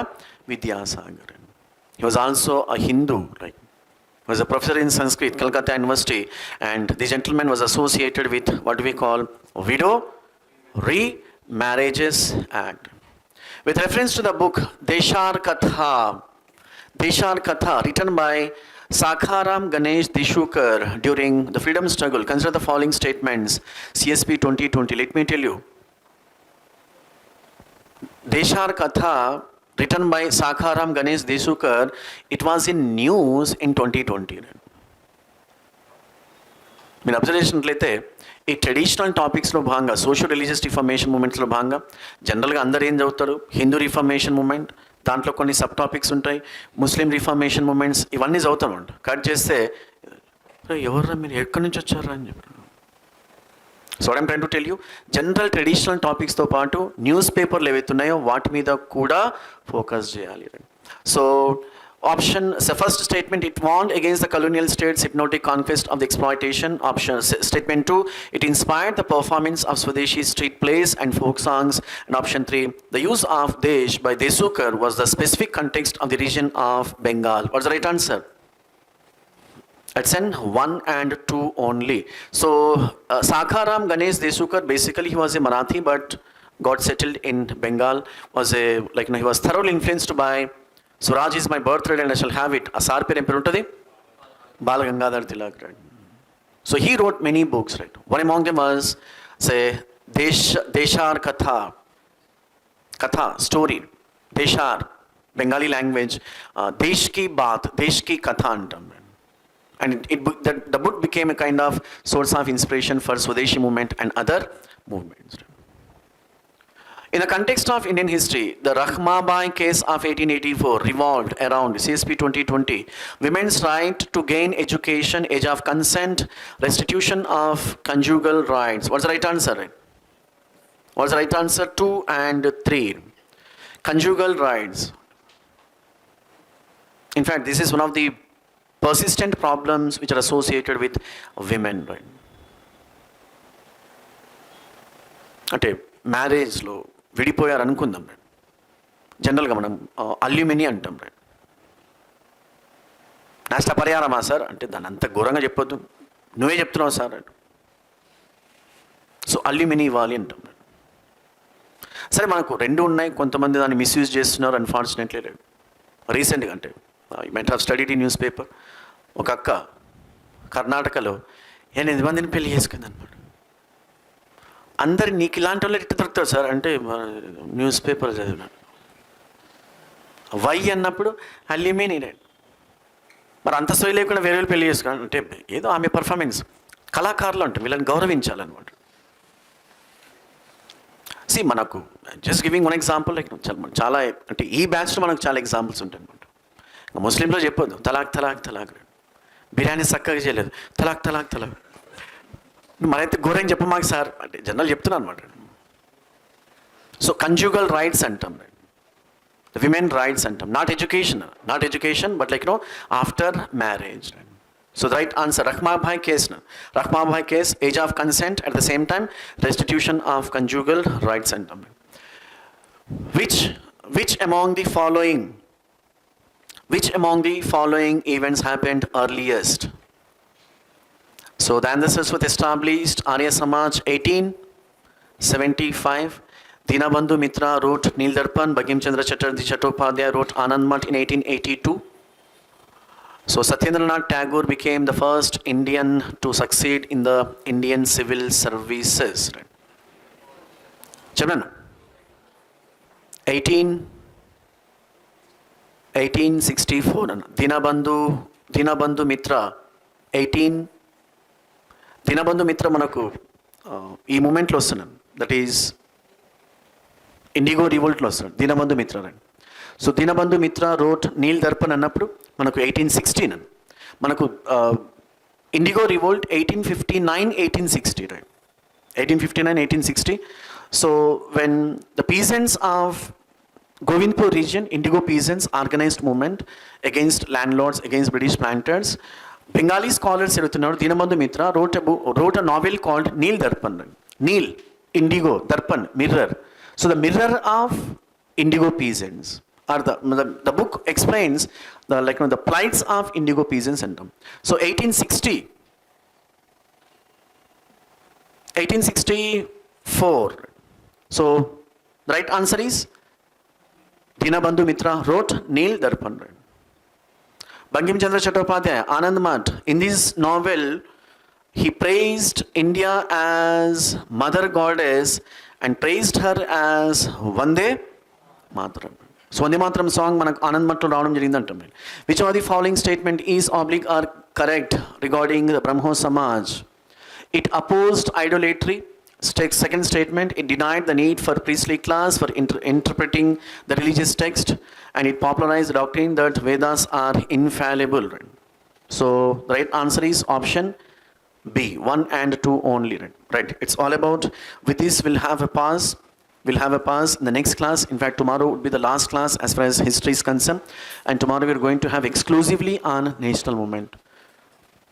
Vidyasagar. He was also a Hindu, right? He was a professor in Sanskrit, Calcutta University, and the gentleman was associated with what we call Widow Remarriages Act. With reference to the book Deshar Katha, written by Sakharam Ganesh Dishukar during the freedom struggle, consider the following statements. CSP 2020, let me tell you. Deshar Katha, written by Sakharam Ganesh Dishukar, it was in news in 2020. మీరు observation అయితే ఈ traditional టాపిక్స్లో భాగంగా social religious reformation మూమెంట్స్లో భాగంగా జనరల్గా అందరు ఏం చదువుతారు? Hindu reformation moment, దాంట్లో కొన్ని సబ్ టాపిక్స్ ఉంటాయి, ముస్లిం రిఫర్మేషన్ మూమెంట్స్, ఇవన్నీ చదువుతామంట. కట్ చేస్తే ఎవర్రా మీరు ఎక్కడి నుంచి వచ్చారా అని చెప్పారు. So I'm train to tell you, general traditional టాపిక్స్తో పాటు న్యూస్ పేపర్లు ఏవైతున్నాయో వాటి మీద కూడా ఫోకస్ చేయాలి. So option, the first statement, it warned against the colonial states' hypnotic conquest of the exploitation. Option statement 2, it inspired the performance of Swadeshi street plays and folk songs. And option 3, the use of Desh by Deshukar was the specific context of the region of Bengal. What's the right answer? It's in 1 and 2 only. So Sakharam Ganesh Deshukar, basically he was a Marathi but got settled in Bengal. He was thoroughly influenced by Swaraj is my birthright and I shall have it. A sar per emperor untadi Bal Gangadhar Tilak, right? So he wrote many books, right? One among them was, say, Deshar Katha story, Deshar, Bengali language, Desh ki baat, Desh ki katha antam. And the book became a kind of source of inspiration for Swadeshi movement and other movements. In the context of Indian history, the Rakhmabai case of 1884 revolved around CSP 2020, women's right to gain education, age of consent, restitution of conjugal rights. What's the right answer? What's the right answer? 2 and 3. Conjugal rights. In fact, this is one of the persistent problems which are associated with women, right? అంటే మ్యారేజ్లో విడిపోయారు అనుకుందాం, జనరల్గా మనం alumni అంటాం. నష్టపరిహారమా sir అంటే దాన్ని అంత ఘోరంగా చెప్పొద్దు, నువ్వే చెప్తున్నావు సార్ అంట. సో అల్యూమిని ఇవ్వాలి అంటాం. సరే మనకు రెండు ఉన్నాయి, కొంతమంది దాన్ని మిస్యూజ్ చేస్తున్నారు అన్ఫార్చునేట్లీ. రీసెంట్గా అంటే యూ మైట్ హ్యావ్ స్టడీడ్ ఈ న్యూస్ పేపర్, ఒక అక్క కర్ణాటకలో 8 మందిని పెళ్లి చేసుకుంది అనమాట. అందరు నీకు ఇలాంటి వాళ్ళు ఎట్లా దొరుకుతారు సార్ అంటే న్యూస్ పేపర్ చదివినాను. వై అన్నప్పుడు హల్లిమే నీడెడ్. మరి అంత సోయి లేకుండా వేరే పెళ్లి చేసుకోవాలి అంటే ఏదో ఆమె పర్ఫార్మెన్స్. కళాకారులు అంటే వీళ్ళని గౌరవించాలన్నమాట. మనకు just giving one example, like చాలా అంటే ఈ బ్యాచ్లో మనకు చాలా ఎగ్జాంపుల్స్ ఉంటాయి అనమాట. ముస్లింలో చెప్పొద్దు తలాక్ తలాక్ తలాక్, బిర్యానీ చక్కగా చేయలేదు తలాక్ తలాక్ తలాక్, మరైతే ఘోరంగా చెప్పమాకు సార్ అంటే జనరల్ చెప్తున్నాను అనమాట. సో కంజుగల్ రైట్స్ అంటాం, విమెన్ రైట్స్ అంటాం, not education but like after marriage. So the right answer, Rahmabhai case, age of consent, at the same time restitution of conjugal rights and which among the following events happened earliest? So the answers were established Arya Samaj 1875, Dinabandhu Mitra wrote Neel Darpan, Bankim Chandra Chattopadhyay wrote Anand Math in 1882. So Satyendranath Tagore became the first Indian to succeed in the Indian civil services. Chapman 1864 Dinabandhu Mitra 18 Dinabandhu Mitra manaku ee movement lo vastundam, that is Indigo Revolt lo vastundam Dinabandhu Mitra. So Dinabandhu Mitra wrote Neel Darpan అన్నప్పుడు మనకు 1816 అని, మనకు indigo revolt 1859-1860, right, 1859-1860. So when the peasants of Govindpur region, indigo peasants organised movement against landlords, against British planters, Bengali scholars ఎడుతున్నారు. Dinabandhu Mitra wrote a novel called Neel Darpan. Neel, indigo, Darpan, mirror. So the mirror of indigo peasants, or the book explains the plights of indigo peasants and them. So 1864. So the right answer is Dinabandhu Mitra wrote Neel Darpan. Bankim Chandra Chattopadhyay, Anand Math, in this novel he praised India as mother goddess and praised her as Vande Mataram. So Vande Mataram song మనకు ఆనంద్ మట్లో రావడం జరిగిందంటాం. Which of the following statement is oblique or correct regarding the Brahmo Samaj? It opposed idolatry. Second statement, it denied the need for priestly class for interpreting the religious text, and it popularized the doctrine that Vedas are infallible. So the right answer is option B, 1 and 2 only. Right. It's all about, with this we'll have a pause in the next class. In fact, tomorrow would be the last class as far as history is concerned, and tomorrow we're going to have exclusively on national movement.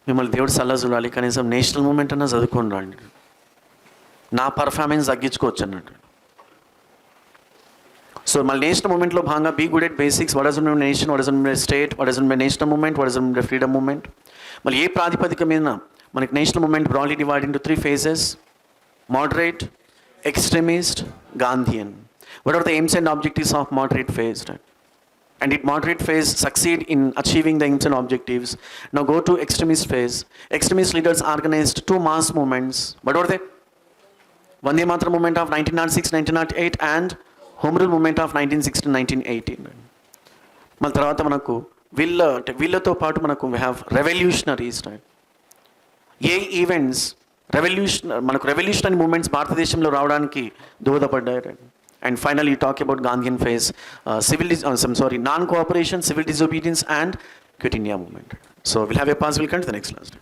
మిమ్మల్ని దేవుడు సల్లా చూడాలి, కనీసం national movement అన్నా చదువుకొని రండి, నా performance తగ్గించుకోవచ్చు అన్నట్టు. సో మళ్ళీ నేషనల్ మూమెంట్లో భాగంగా be good at basics, what does mean nation, what does mean state, what does mean national movement, what does mean freedom movement. మళ్ళీ ఏ ప్రాతిపదిక మీద మనకి national movement broadly divide into 3 phases: moderate, extremist, Gandhian. What are the aims and objectives of moderate phase? Right? And did moderate phase succeed in achieving the aims and objectives? Now go to extremist phase. Extremist leaders organized 2 mass movements. What were they? Vande Mataram movement of 1906-1908 and Home Rule movement of 1916-1918. మళ్ళీ తర్వాత మనకు వీళ్ళతో పాటు మనకు we have revolutionaries. Right? ఏ events మనకు revolutionary movements భారతదేశంలో రావడానికి దోహదపడ్డాయి. And final you talk about Gandhian phase, non cooperation, civil disobedience and quit India movement. So will have a pass, will come to the next class.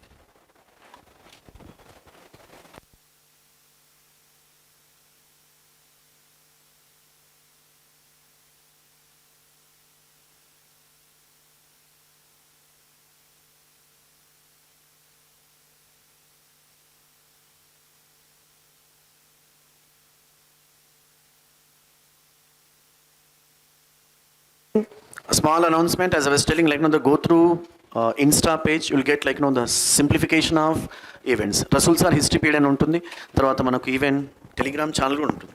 A small announcement, as I was telling, go through Insta page, you'll get the simplification of events. Rasool Sir history period అని ఉంటుంది, తర్వాత మనకు even Telegram channel కూడా ఉంటుంది.